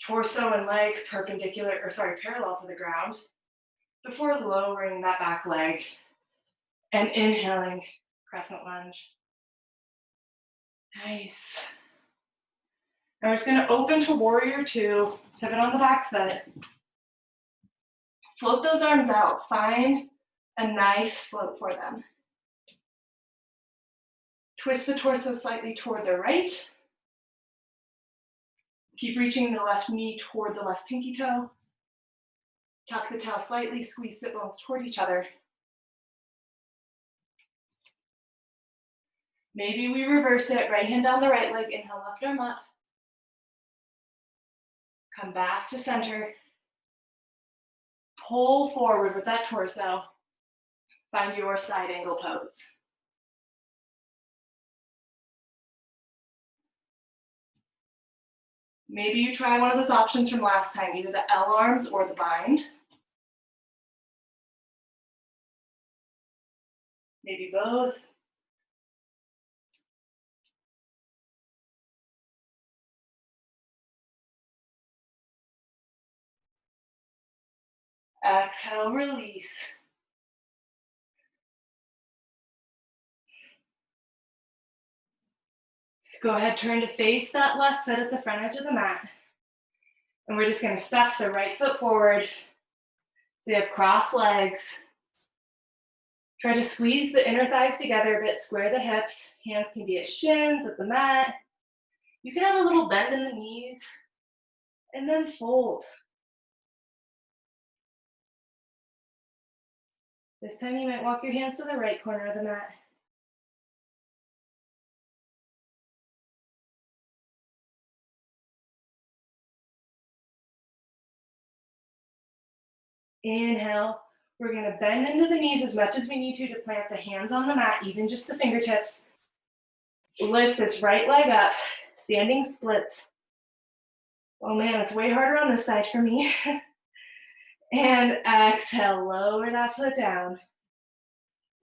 A: Torso and leg parallel to the ground before lowering that back leg and inhaling, crescent lunge. Nice. Now we're just gonna open to warrior two, pivot on the back foot. Float those arms out, find a nice float for them. Twist the torso slightly toward the right. Keep reaching the left knee toward the left pinky toe. Tuck the tail slightly, squeeze sit bones toward each other. Maybe we reverse it, right hand down the right leg, inhale, left arm up. Come back to center. Pull forward with that torso. Find your side angle pose. Maybe you try one of those options from last time, either the L arms or the bind. Maybe both. Exhale, release. Go ahead, turn to face that left foot at the front edge of the mat. And we're just gonna step the right foot forward. So you have crossed legs. Try to squeeze the inner thighs together a bit, square the hips. Hands can be at shins, at the mat. You can have a little bend in the knees. And then fold. This time you might walk your hands to the right corner of the mat. Inhale. We're going to bend into the knees as much as we need to plant the hands on the mat, even just the fingertips. Lift this right leg up, standing splits. Oh man, it's way harder on this side for me. And exhale, lower that foot down.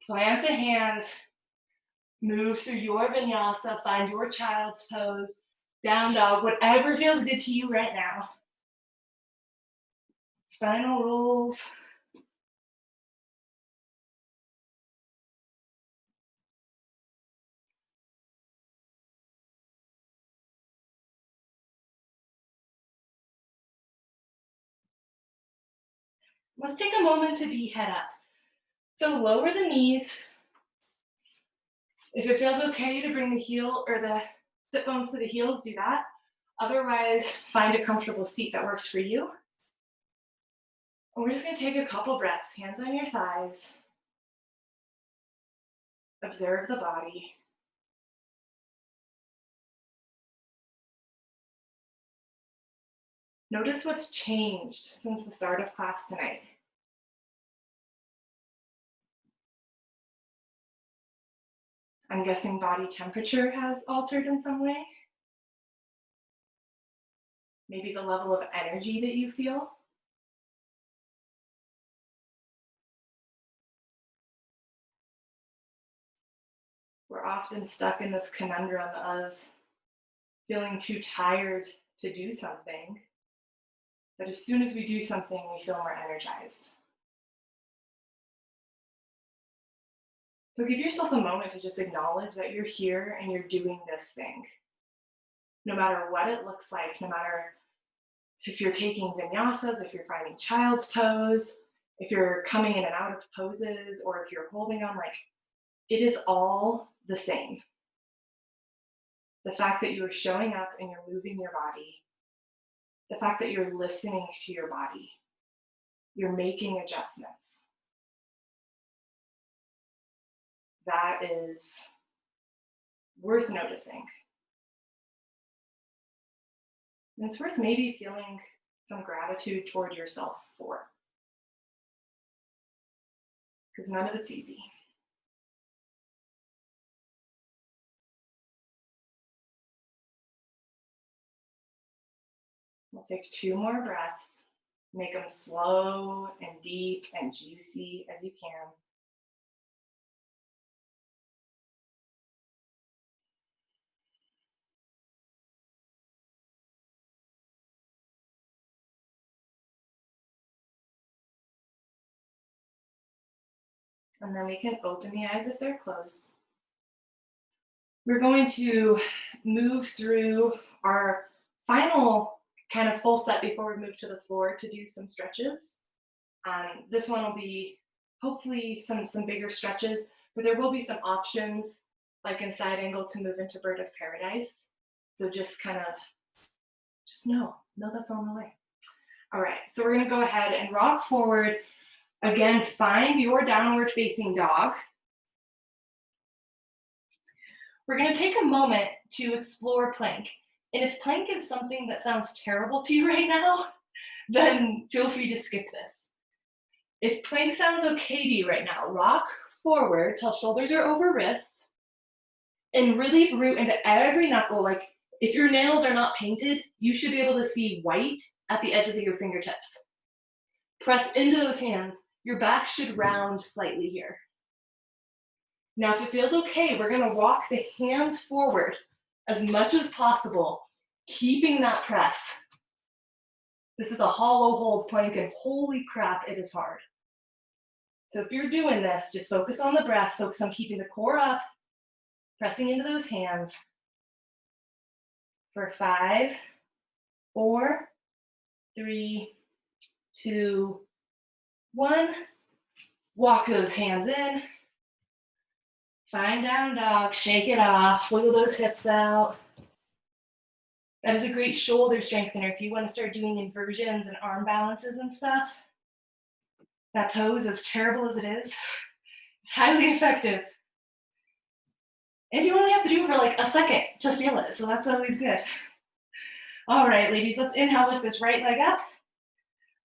A: Plant the hands. Move through your vinyasa, find your child's pose. Down dog, whatever feels good to you right now. Spinal rolls. Let's take a moment to be head up. So lower the knees. If it feels okay to bring the heel or the sit bones to the heels, do that. Otherwise, find a comfortable seat that works for you. And we're just gonna take a couple breaths, hands on your thighs. Observe the body. Notice what's changed since the start of class tonight. I'm guessing body temperature has altered in some way. Maybe the level of energy that you feel. We're often stuck in this conundrum of feeling too tired to do something, but as soon as we do something, we feel more energized. So give yourself a moment to just acknowledge that you're here and you're doing this thing. No matter what it looks like, no matter if you're taking vinyasas, if you're finding child's pose, if you're coming in and out of poses, or if you're holding on, like it is all the same. The fact that you are showing up and you're moving your body, the fact that you're listening to your body, you're making adjustments. That is worth noticing. And it's worth maybe feeling some gratitude toward yourself for, because none of it's easy. We'll take 2 more breaths. Make them slow and deep and juicy as you can. And then we can open the eyes if they're closed. We're going to move through our final kind of full set before we move to the floor to do some stretches. This one will be hopefully some bigger stretches, but there will be some options like in side angle to move into bird of paradise. So just kind of, just know that's on the way. All right, so we're gonna go ahead and rock forward. Again, find your downward facing dog. We're gonna take a moment to explore plank. And if plank is something that sounds terrible to you right now, then feel free to skip this. If plank sounds okay to you right now, rock forward till shoulders are over wrists and really root into every knuckle. Like if your nails are not painted, you should be able to see white at the edges of your fingertips. Press into those hands. Your back should round slightly here. Now, if it feels okay, we're gonna walk the hands forward as much as possible, keeping that press. This is a hollow hold plank, and holy crap, it is hard. So if you're doing this, just focus on the breath, focus on keeping the core up, pressing into those hands. For 5, 4, 3, 2, 1. Walk those hands in. Find down dog, shake it off, wiggle those hips out. That is a great shoulder strengthener if you want to start doing inversions and arm balances and stuff. That pose, as terrible as it is, highly effective. And you only have to do it for like a second to feel it, so that's always good. All right, ladies, let's inhale with this right leg up.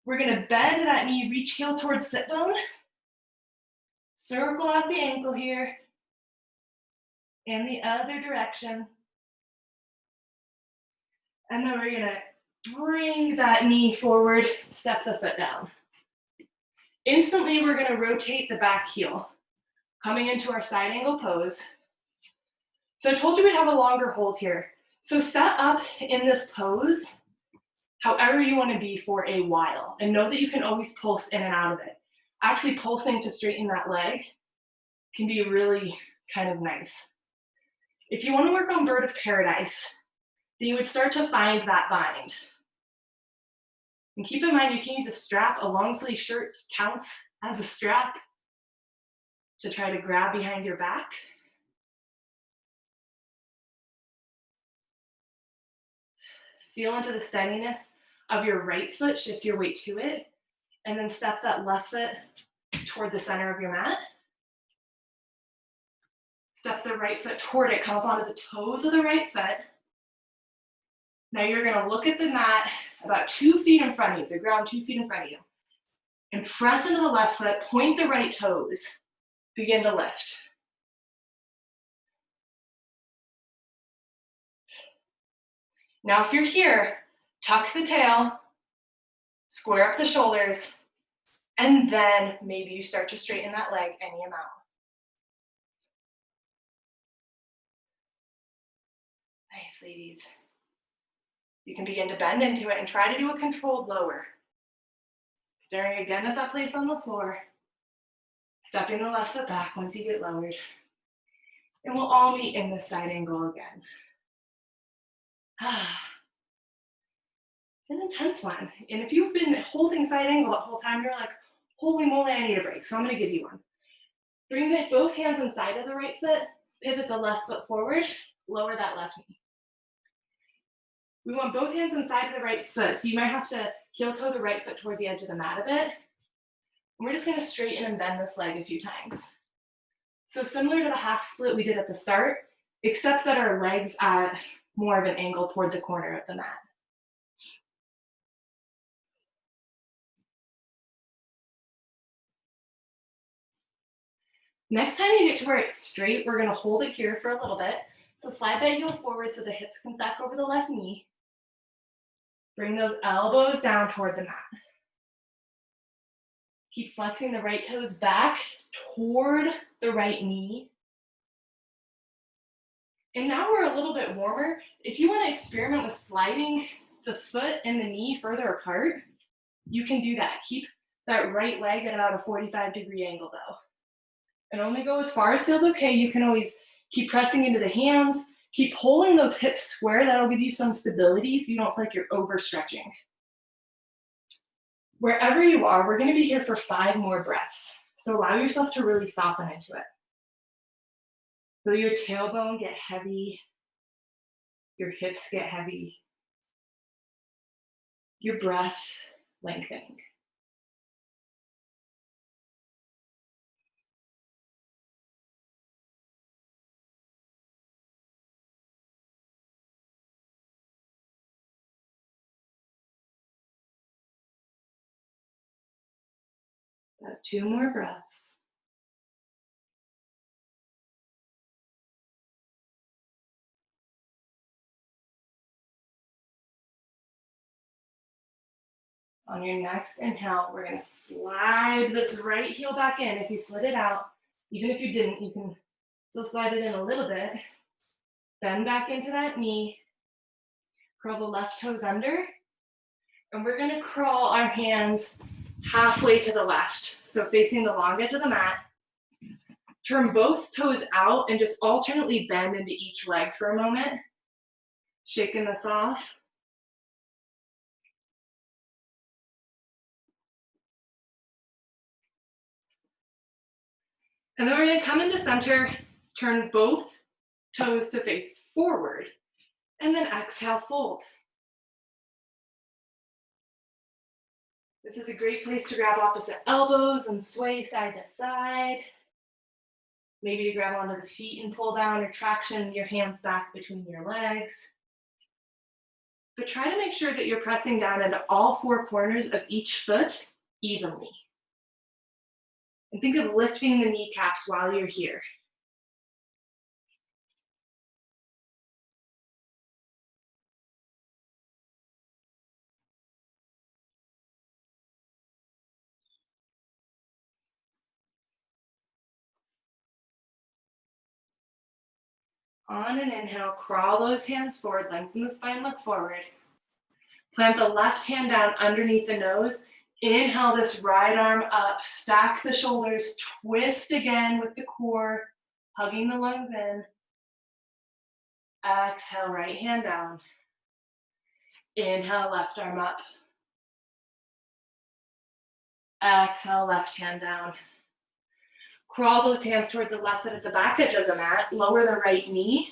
A: We're gonna bend that knee, reach heel towards sit bone. Circle out the ankle here. In the other direction. And then we're gonna bring that knee forward, step the foot down. Instantly, we're gonna rotate the back heel, coming into our side angle pose. So I told you we'd have a longer hold here. So set up in this pose however you want to be for a while, and know that you can always pulse in and out of it. Actually, pulsing to straighten that leg can be really kind of nice. If you want to work on bird of paradise, then you would start to find that bind. And keep in mind, you can use a strap. A long sleeve shirt counts as a strap to try to grab behind your back. Feel into the steadiness of your right foot, shift your weight to it, and then step that left foot toward the center of your mat. Step the right foot toward it, come up onto the toes of the right foot. Now you're gonna look at the mat about 2 feet in front of you, the ground 2 feet in front of you, and press into the left foot, point the right toes, begin to lift. Now if you're here, tuck the tail, square up the shoulders, and then maybe you start to straighten that leg any amount. Nice, ladies. You can begin to bend into it and try to do a controlled lower. Staring again at that place on the floor. Stepping the left foot back once you get lowered. And we'll all meet in this side angle again. An intense one. And if you've been holding side angle the whole time, you're like, holy moly, I need a break. So I'm gonna give you one. Bring both hands inside of the right foot, pivot the left foot forward, lower that left knee. We want both hands inside of the right foot, so you might have to heel toe the right foot toward the edge of the mat a bit. And we're just gonna straighten and bend this leg a few times. So similar to the half split we did at the start, except that our legs at more of an angle toward the corner of the mat. Next time you get to where it's straight, we're gonna hold it here for a little bit. So slide that heel forward so the hips can stack over the left knee. Bring those elbows down toward the mat. Keep flexing the right toes back toward the right knee. And now we're a little bit warmer. If you want to experiment with sliding the foot and the knee further apart, you can do that. Keep that right leg at about a 45-degree angle though. And only go as far as feels okay. You can always keep pressing into the hands, keep holding those hips square. That'll give you some stability so you don't feel like you're overstretching. Wherever you are, we're gonna be here for 5 more breaths. So allow yourself to really soften into it. Feel your tailbone get heavy, your hips get heavy, your breath lengthening. About 2 more breaths. On your next inhale, we're gonna slide this right heel back in. If you slid it out, even if you didn't, you can still slide it in a little bit. Bend back into that knee. Curl the left toes under. And we're gonna crawl our hands halfway to the left. So facing the long edge of the mat. Turn both toes out and just alternately bend into each leg for a moment. Shaking this off. And then we're gonna come into center, turn both toes to face forward, and then exhale, fold. This is a great place to grab opposite elbows and sway side to side. Maybe to grab onto the feet and pull down, or traction your hands back between your legs. But try to make sure that you're pressing down into all 4 corners of each foot evenly. And think of lifting the kneecaps while you're here. On an inhale, crawl those hands forward, lengthen the spine, look forward. Plant the left hand down underneath the nose. Inhale this right arm up, stack the shoulders, twist again with the core, hugging the lungs in. Exhale, right hand down. Inhale, left arm up. Exhale, left hand down. Crawl those hands toward the left foot at the back edge of the mat. Lower the right knee.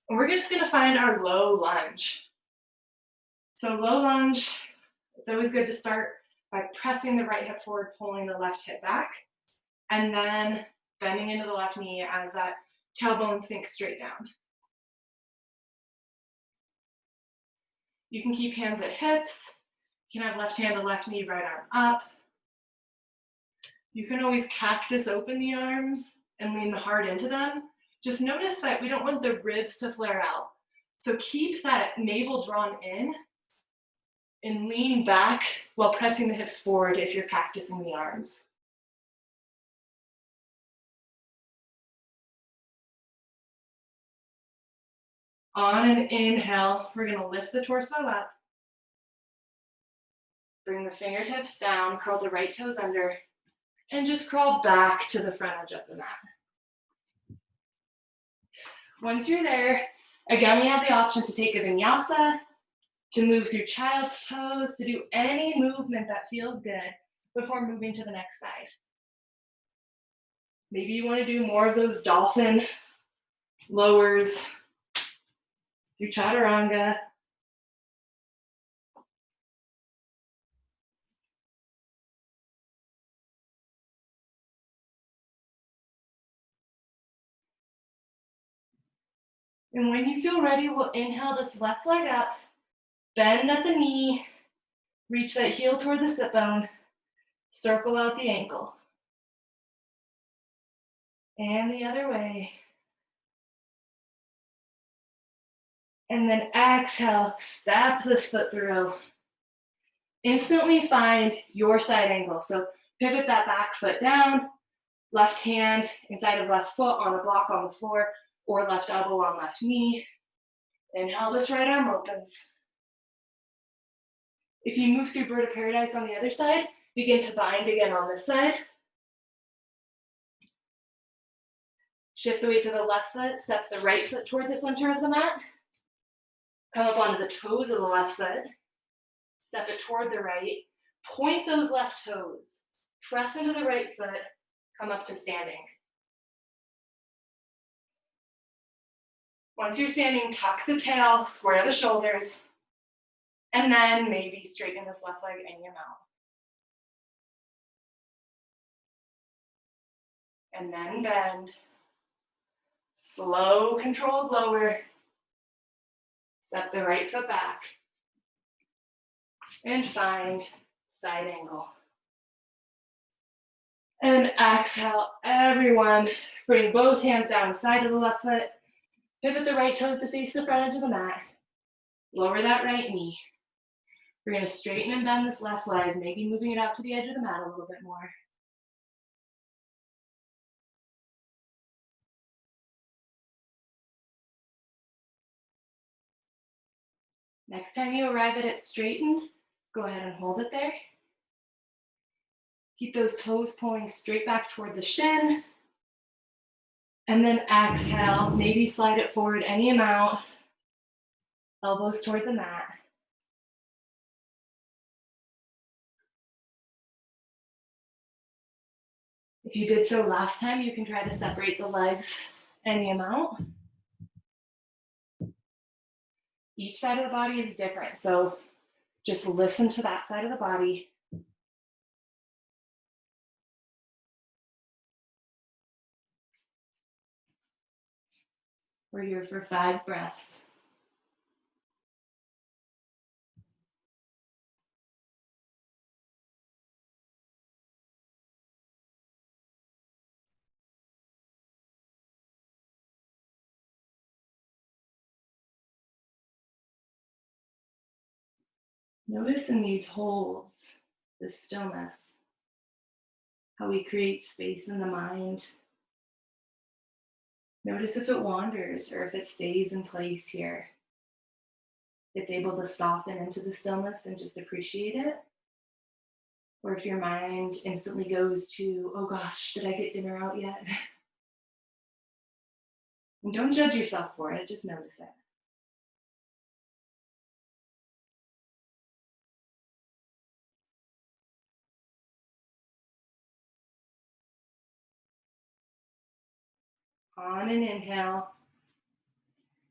A: And we're just going to find our low lunge. So low lunge, it's always good to start by pressing the right hip forward, pulling the left hip back, and then bending into the left knee as that tailbone sinks straight down. You can keep hands at hips. You can have left hand to left knee, right arm up. You can always cactus open the arms and lean the heart into them. Just notice that we don't want the ribs to flare out. So keep that navel drawn in and lean back while pressing the hips forward if you're cactusing the arms. On an inhale, we're gonna lift the torso up. Bring the fingertips down, curl the right toes under, and just crawl back to the front edge of the mat. Once you're there, again, we have the option to take a vinyasa, to move through child's pose, to do any movement that feels good before moving to the next side. Maybe you want to do more of those dolphin lowers through chaturanga. And when you feel ready, we'll inhale this left leg up, bend at the knee, reach that heel toward the sit bone, circle out the ankle. And the other way. And then exhale, step this foot through. Instantly find your side angle. So pivot that back foot down, left hand inside of left foot on a block on the floor, or left elbow on left knee. Inhale, this right arm opens. If you move through bird of paradise on the other side, begin to bind again on this side. Shift the weight to the left foot, step the right foot toward the center of the mat. Come up onto the toes of the left foot. Step it toward the right. Point those left toes. Press into the right foot. Come up to standing. Once you're standing, tuck the tail, square the shoulders, and then maybe straighten this left leg any amount. And then bend. Slow, controlled lower. Step the right foot back. And find side angle. And exhale, everyone. Bring both hands down side of the left foot. Pivot the right toes to face the front edge of the mat. Lower that right knee. We're going to straighten and bend this left leg, maybe moving it out to the edge of the mat a little bit more. Next time you arrive at it straightened, go ahead and hold it there. Keep those toes pulling straight back toward the shin. And then exhale, maybe slide it forward any amount. Elbows toward the mat. If you did so last time, you can try to separate the legs any amount. Each side of the body is different, so just listen to that side of the body. We're here for 5 breaths. Notice in these holds, the stillness, how we create space in the mind. Notice if it wanders or if it stays in place here. It's able to soften into the stillness and just appreciate it. Or if your mind instantly goes to, oh gosh, did I get dinner out yet? And don't judge yourself for it, just notice it. On an inhale,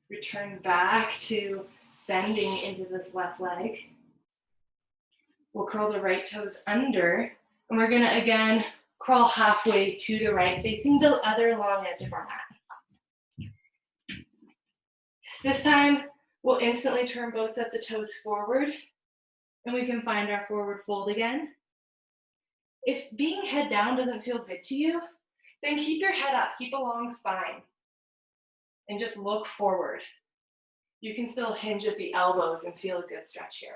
A: return back to bending into this left leg. We'll curl the right toes under, and we're gonna again crawl halfway to the right, facing the other long edge of our mat. This time, we'll instantly turn both sets of toes forward, and we can find our forward fold again. If being head down doesn't feel good to you, then keep your head up, keep a long spine, and just look forward. You can still hinge at the elbows and feel a good stretch here.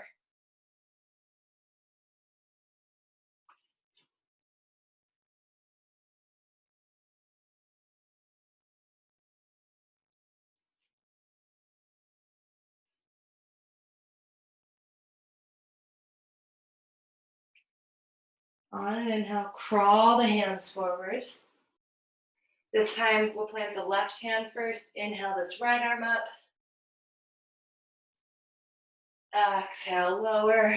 A: On an inhale, crawl the hands forward. This time, we'll plant the left hand first. Inhale this right arm up. Exhale, lower.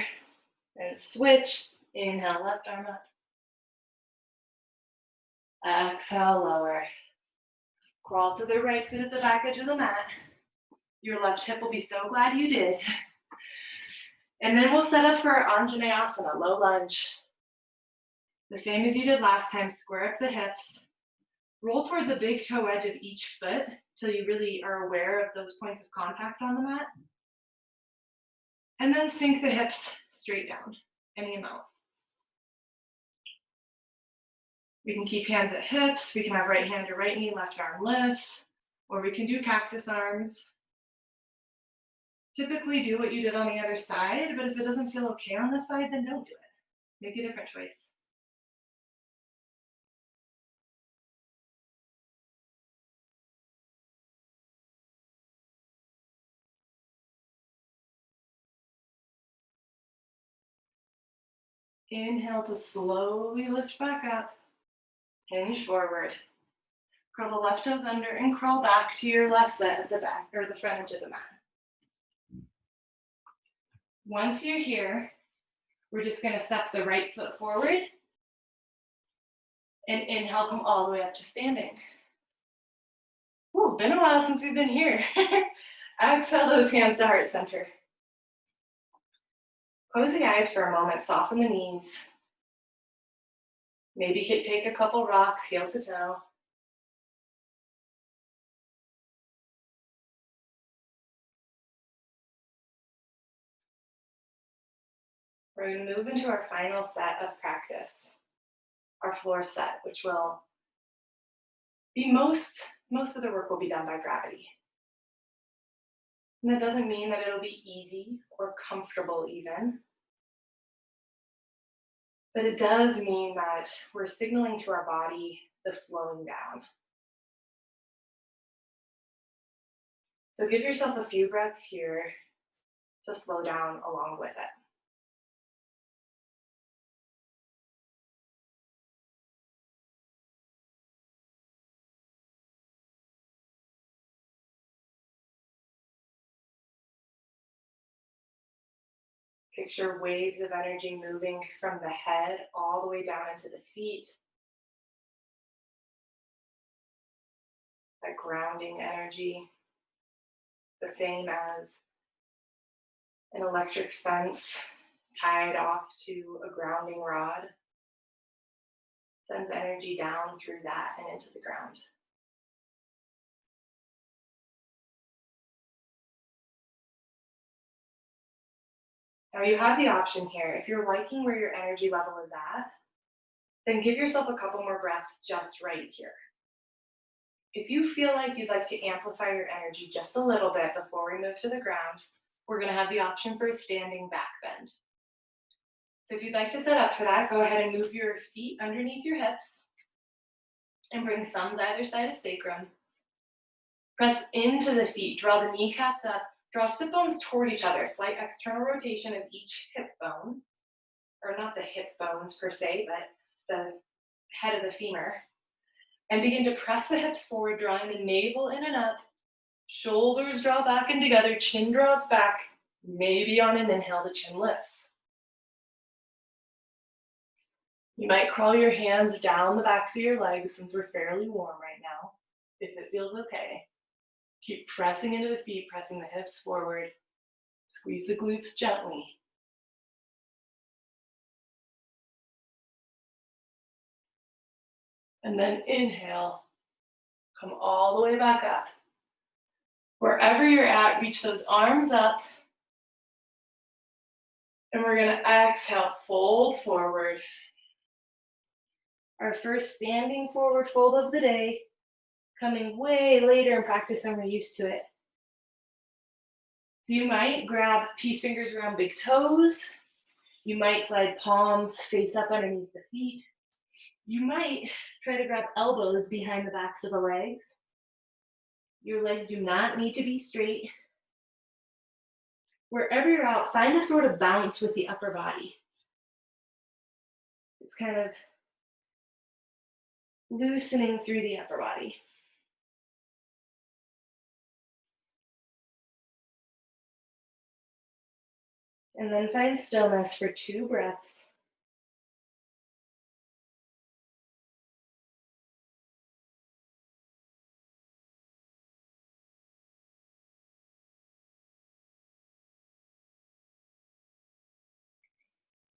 A: And switch. Inhale, left arm up. Exhale, lower. Crawl to the right foot at the back edge of the mat. Your left hip will be so glad you did. And then we'll set up for our Anjaneyasana, low lunge. The same as you did last time, square up the hips. Roll toward the big toe edge of each foot till you really are aware of those points of contact on the mat. And then sink the hips straight down, any amount. We can keep hands at hips. We can have right hand to right knee, left arm lifts, or we can do cactus arms. Typically do what you did on the other side, but if it doesn't feel okay on this side, then don't do it. Make a different choice. Inhale to slowly lift back up. Hinge forward. Curl the left toes under and crawl back to your left leg at the back or the front edge of the mat. Once you're here, we're just going to step the right foot forward and inhale, come all the way up to standing. Ooh, been a while since we've been here. Exhale those hands to heart center. Close the eyes for a moment, soften the knees. Maybe take a couple rocks, heel to toe. We're going to move into our final set of practice, our floor set, which will be most of the work will be done by gravity. And that doesn't mean that it'll be easy or comfortable even, but it does mean that we're signaling to our body the slowing down. So give yourself a few breaths here to slow down along with it. Picture waves of energy moving from the head all the way down into the feet. That grounding energy, the same as an electric fence tied off to a grounding rod, sends energy down through that and into the ground. Now you have the option here. If you're liking where your energy level is at, then give yourself a couple more breaths just right here. If you feel like you'd like to amplify your energy just a little bit before we move to the ground, we're going to have the option for a standing back bend. So if you'd like to set up for that, go ahead and move your feet underneath your hips and bring thumbs either side of sacrum. Press into the feet, draw the kneecaps up, draw sit bones toward each other, slight external rotation of each hip bone, or not the hip bones per se, but the head of the femur. And begin to press the hips forward, drawing the navel in and up, shoulders draw back and together, chin draws back, maybe on an inhale, the chin lifts. You might crawl your hands down the backs of your legs since we're fairly warm right now, if it feels okay. Keep pressing into the feet, pressing the hips forward. Squeeze the glutes gently. And then inhale, come all the way back up. Wherever you're at, reach those arms up. And we're gonna exhale, fold forward. Our first standing forward fold of the day, coming way later in practice than we're used to it. So you might grab peace fingers around big toes. You might slide palms face up underneath the feet. You might try to grab elbows behind the backs of the legs. Your legs do not need to be straight. Wherever you're out, find a sort of bounce with the upper body. It's kind of loosening through the upper body. And then find stillness for 2 breaths.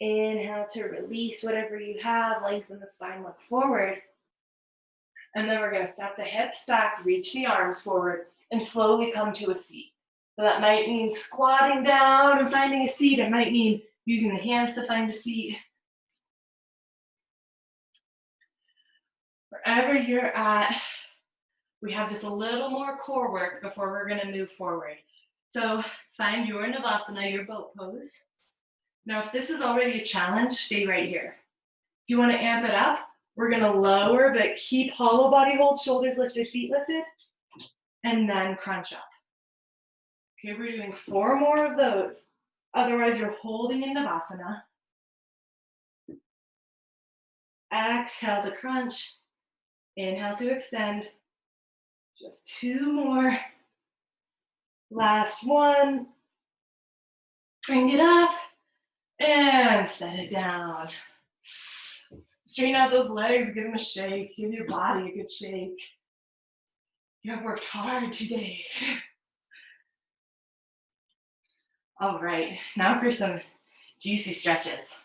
A: Inhale to release whatever you have, lengthen the spine, look forward. And then we're gonna step the hips back, reach the arms forward, and slowly come to a seat. So that might mean squatting down and finding a seat. It might mean using the hands to find a seat. Wherever you're at, we have just a little more core work before we're gonna move forward. So find your Navasana, your boat pose. Now, if this is already a challenge, stay right here. If you wanna amp it up, we're gonna lower, but keep hollow body hold, shoulders lifted, feet lifted, and then crunch up. Okay, we're doing 4 more of those. Otherwise, you're holding in Navasana. Exhale to crunch. Inhale to extend. Just 2 more. Last one. Bring it up and set it down. Straighten out those legs, give them a shake, give your body a good shake. You have worked hard today. All right, now for some juicy stretches.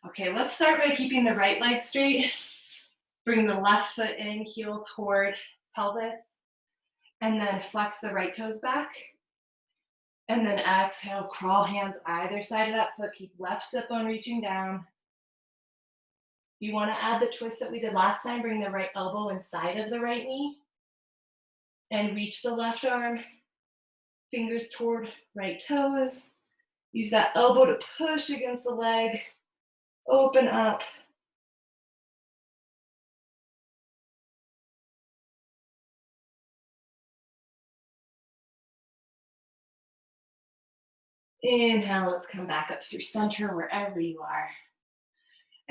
A: Okay, let's start by keeping the right leg straight. Bring the left foot in, heel toward pelvis, and then flex the right toes back. And then exhale, crawl hands either side of that foot. Keep left sit bone reaching down. You want to add the twist that we did last time. Bring the right elbow inside of the right knee. And reach the left arm, fingers toward right toes. Use that elbow to push against the leg. Open up. Inhale, let's come back up through center wherever you are.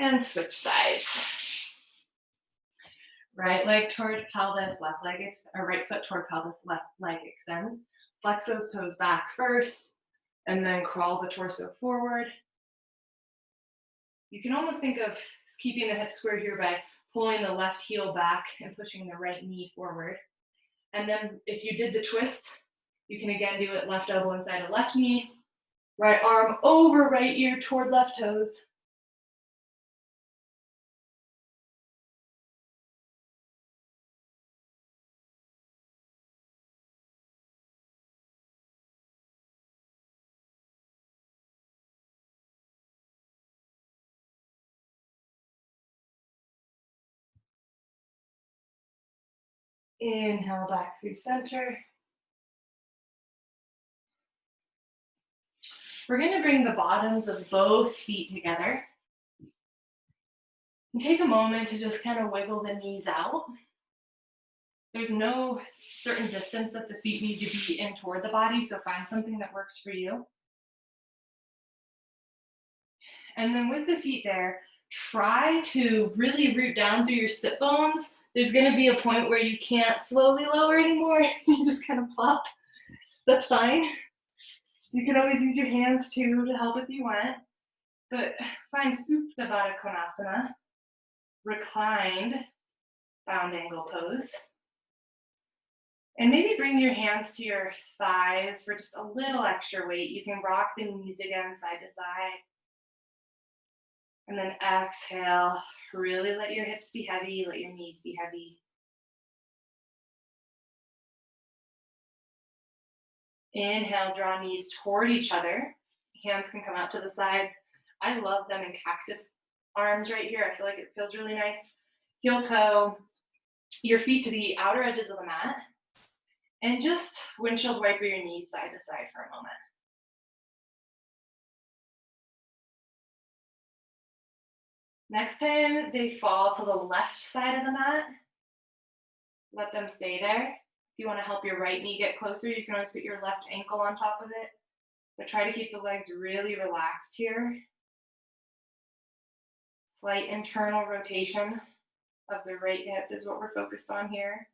A: And switch sides. Right leg toward pelvis, left leg, or right foot toward pelvis, left leg extends. Flex those toes back first, and then crawl the torso forward. You can almost think of keeping the hips square here by pulling the left heel back and pushing the right knee forward. And then if you did the twist, you can again do it left elbow inside of left knee, right arm over right ear toward left toes. Inhale back through center. We're going to bring the bottoms of both feet together. And take a moment to just kind of wiggle the knees out. There's no certain distance that the feet need to be in toward the body, so find something that works for you. And then with the feet there, try to really root down through your sit bones. There's going to be a point where you can't slowly lower anymore. You just kind of plop. That's fine. You can always use your hands too to help if you want. But find Supta Baddha Konasana, reclined bound angle pose. And maybe bring your hands to your thighs for just a little extra weight. You can rock the knees again side to side. And then exhale, really let your hips be heavy, let your knees be heavy. Inhale, draw knees toward each other. Hands can come out to the sides. I love them in cactus arms right here. I feel like it feels really nice. Heel toe your feet to the outer edges of the mat. And just windshield wiper your knees side to side for a moment. Next time they fall to the left side of the mat, let them stay there. If you want to help your right knee get closer, you can always put your left ankle on top of it. But try to keep the legs really relaxed here. Slight internal rotation of the right hip is what we're focused on here.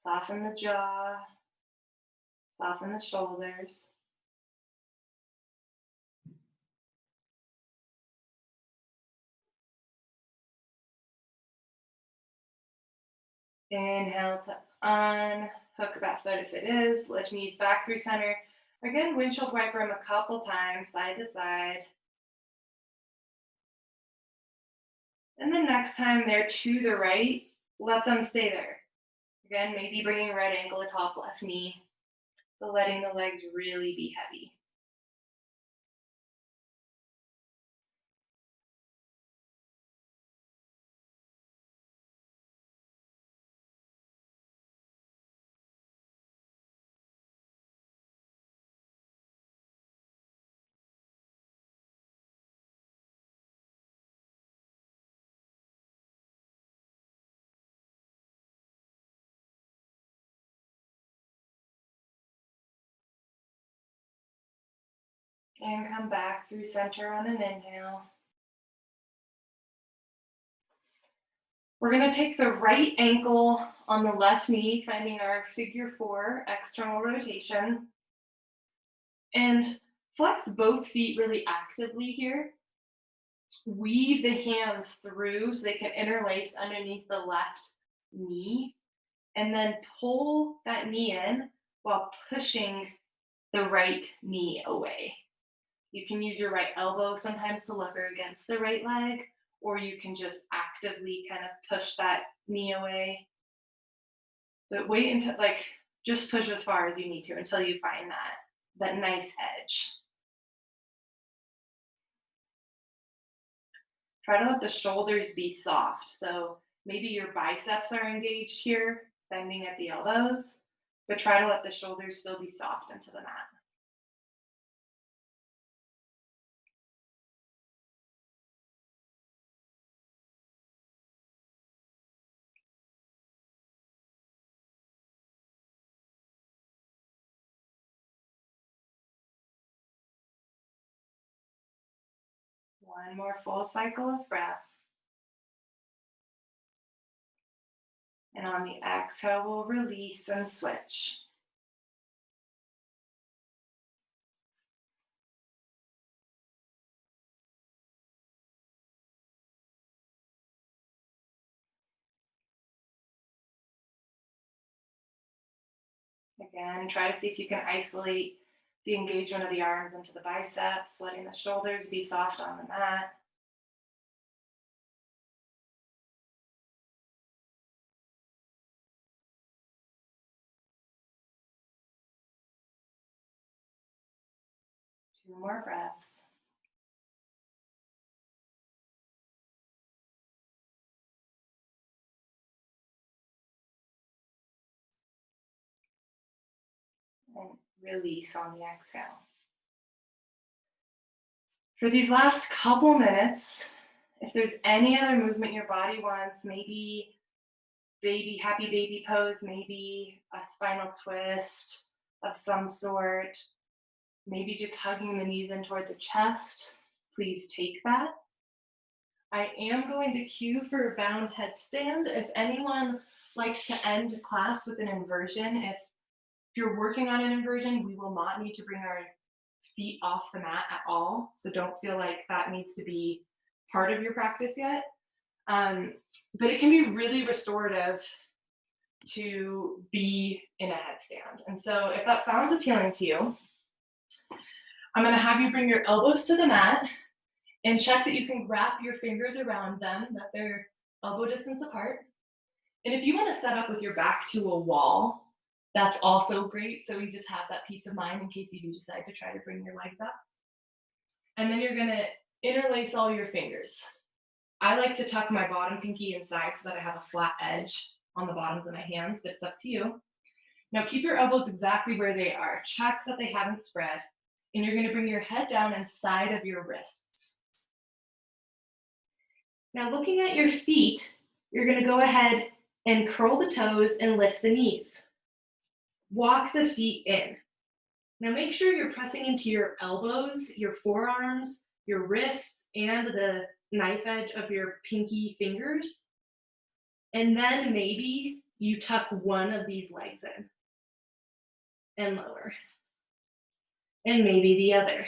A: Soften the jaw, soften the shoulders. Inhale to unhook that foot if it is. Lift knees back through center. Again, windshield wiper them a couple times, side to side. And then next time they're to the right, let them stay there. Again, maybe bringing right ankle atop left knee, but letting the legs really be heavy. And come back through center on an inhale. We're going to take the right ankle on the left knee, finding our figure 4 external rotation. And flex both feet really actively here. Weave the hands through so they can interlace underneath the left knee. And then pull that knee in while pushing the right knee away. You can use your right elbow sometimes to lever against the right leg, or you can just actively kind of push that knee away. But wait until, just push as far as you need to until you find that nice edge. Try to let the shoulders be soft. So maybe your biceps are engaged here, bending at the elbows, but try to let the shoulders still be soft into the mat. One more full cycle of breath. And on the exhale, we'll release and switch. Again, try to see if you can isolate the engagement of the arms into the biceps, letting the shoulders be soft on the mat. Two more breaths. And release on the exhale. For these last couple minutes, If there's any other movement your body wants, maybe happy baby pose, maybe a spinal twist of some sort, maybe just hugging the knees in toward the chest, please take that. I am going to cue for a bound headstand. If anyone likes to end class with an inversion, if you're working on an inversion, we will not need to bring our feet off the mat at all. So don't feel like that needs to be part of your practice yet. But it can be really restorative to be in a headstand. And so if that sounds appealing to you, I'm going to have you bring your elbows to the mat and check that you can wrap your fingers around them, that they're elbow distance apart. And if you want to set up with your back to a wall, that's also great. So you just have that peace of mind in case you do decide to try to bring your legs up. And then you're going to interlace all your fingers. I like to tuck my bottom pinky inside so that I have a flat edge on the bottoms of my hands, but it's up to you. Now keep your elbows exactly where they are. Check that they haven't spread. And you're going to bring your head down inside of your wrists. Now looking at your feet, you're going to go ahead and curl the toes and lift the knees. Walk the feet in. Now make sure you're pressing into your elbows, your forearms, your wrists, and the knife edge of your pinky fingers. And then maybe you tuck one of these legs in and lower. And maybe the other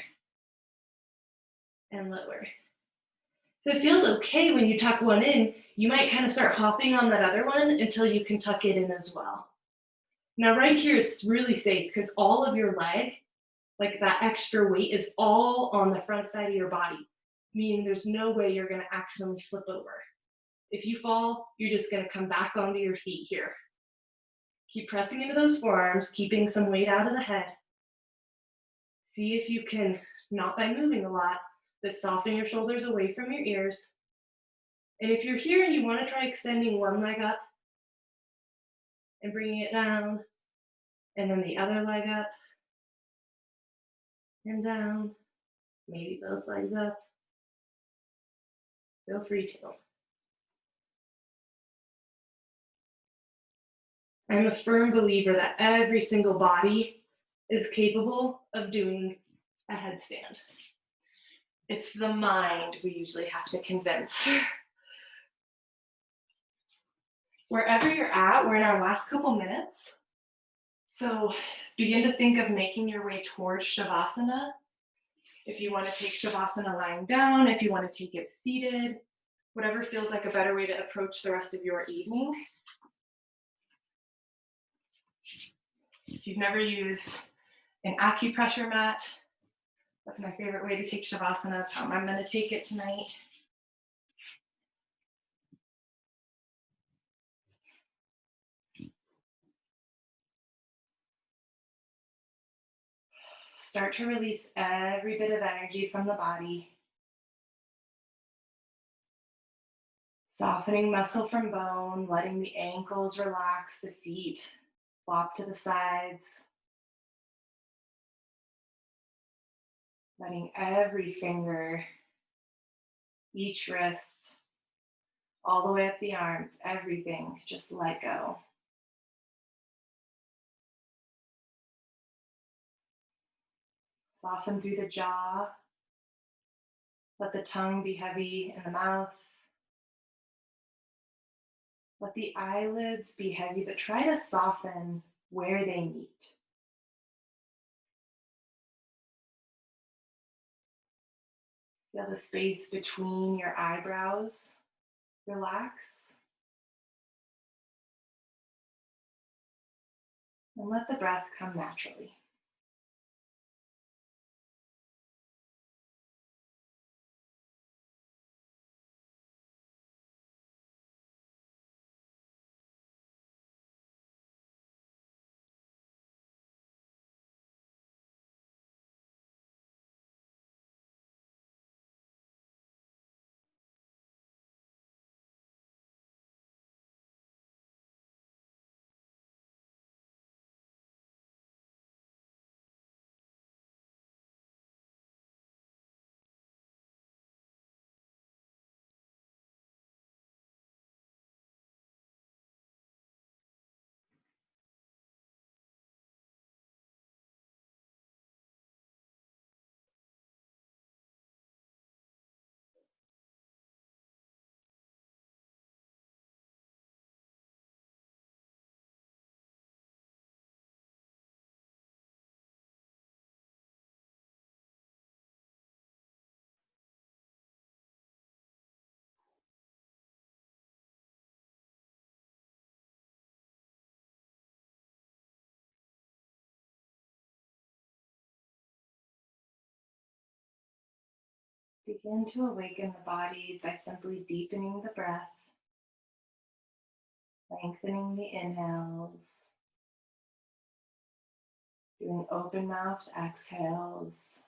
A: and lower. If it feels okay when you tuck one in, you might kind of start hopping on that other one until you can tuck it in as well. Now right here is really safe because all of your leg, like that extra weight, is all on the front side of your body, meaning there's no way you're going to accidentally flip over. If you fall, you're just going to come back onto your feet here. Keep pressing into those forearms, keeping some weight out of the head. See if you can, not by moving a lot, but soften your shoulders away from your ears. And if you're here and you want to try extending one leg up and bringing it down, and then the other leg up and down, maybe both legs up, feel free to. I'm a firm believer that every single body is capable of doing a headstand. It's the mind we usually have to convince. Wherever you're at, we're in our last couple minutes. So begin to think of making your way towards Shavasana. If you want to take Shavasana lying down, if you want to take it seated, whatever feels like a better way to approach the rest of your evening. If you've never used an acupressure mat, that's my favorite way to take Shavasana. That's how I'm going to take it tonight. Start to release every bit of energy from the body. Softening muscle from bone, letting the ankles relax, the feet flop to the sides. Letting every finger, each wrist, all the way up the arms, everything, just let go. Soften through the jaw. Let the tongue be heavy in the mouth. Let the eyelids be heavy, but try to soften where they meet. Feel the space between your eyebrows relax. And let the breath come naturally. Begin to awaken the body by simply deepening the breath, lengthening the inhales, doing open-mouthed exhales.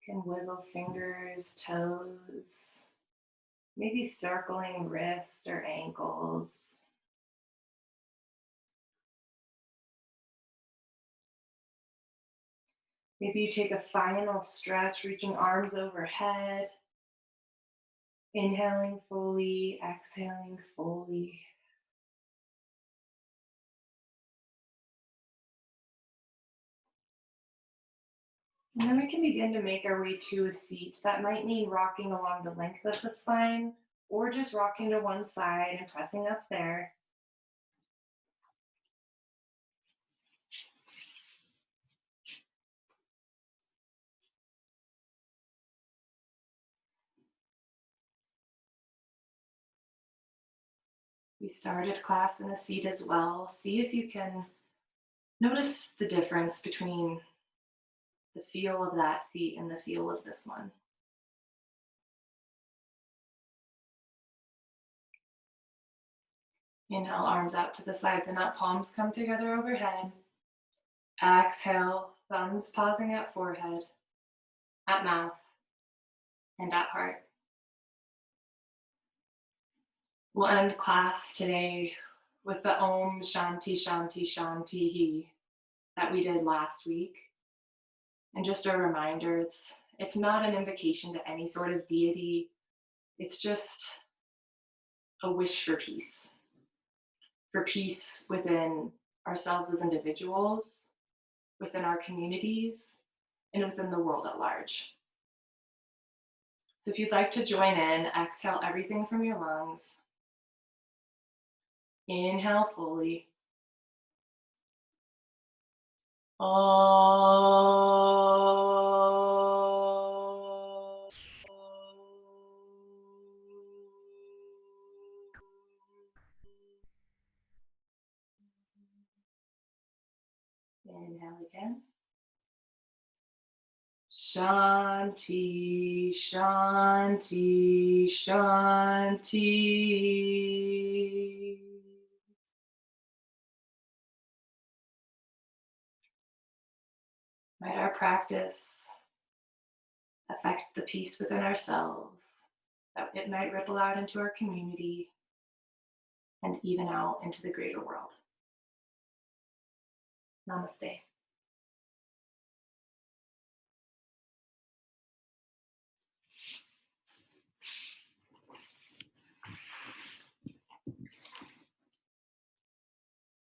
A: You can wiggle fingers, toes, maybe circling wrists or ankles. Maybe you take a final stretch, reaching arms overhead, inhaling fully, exhaling fully. And then we can begin to make our way to a seat. That might mean rocking along the length of the spine or just rocking to one side and pressing up there. We started class in a seat as well. See if you can notice the difference between the feel of that seat and the feel of this one. Inhale, arms out to the sides and up, palms come together overhead. Exhale, thumbs pausing at forehead, at mouth, and at heart. We'll end class today with the Om Shanti Shanti Shanti that we did last week. And just a reminder, it's not an invocation to any sort of deity. It's just a wish for peace within ourselves as individuals, within our communities, and within the world at large. So if you'd like to join in, exhale everything from your lungs. Inhale fully. Inhale again. Shanti, Shanti, Shanti. Might our practice affect the peace within ourselves, that it might ripple out into our community and even out into the greater world. Namaste.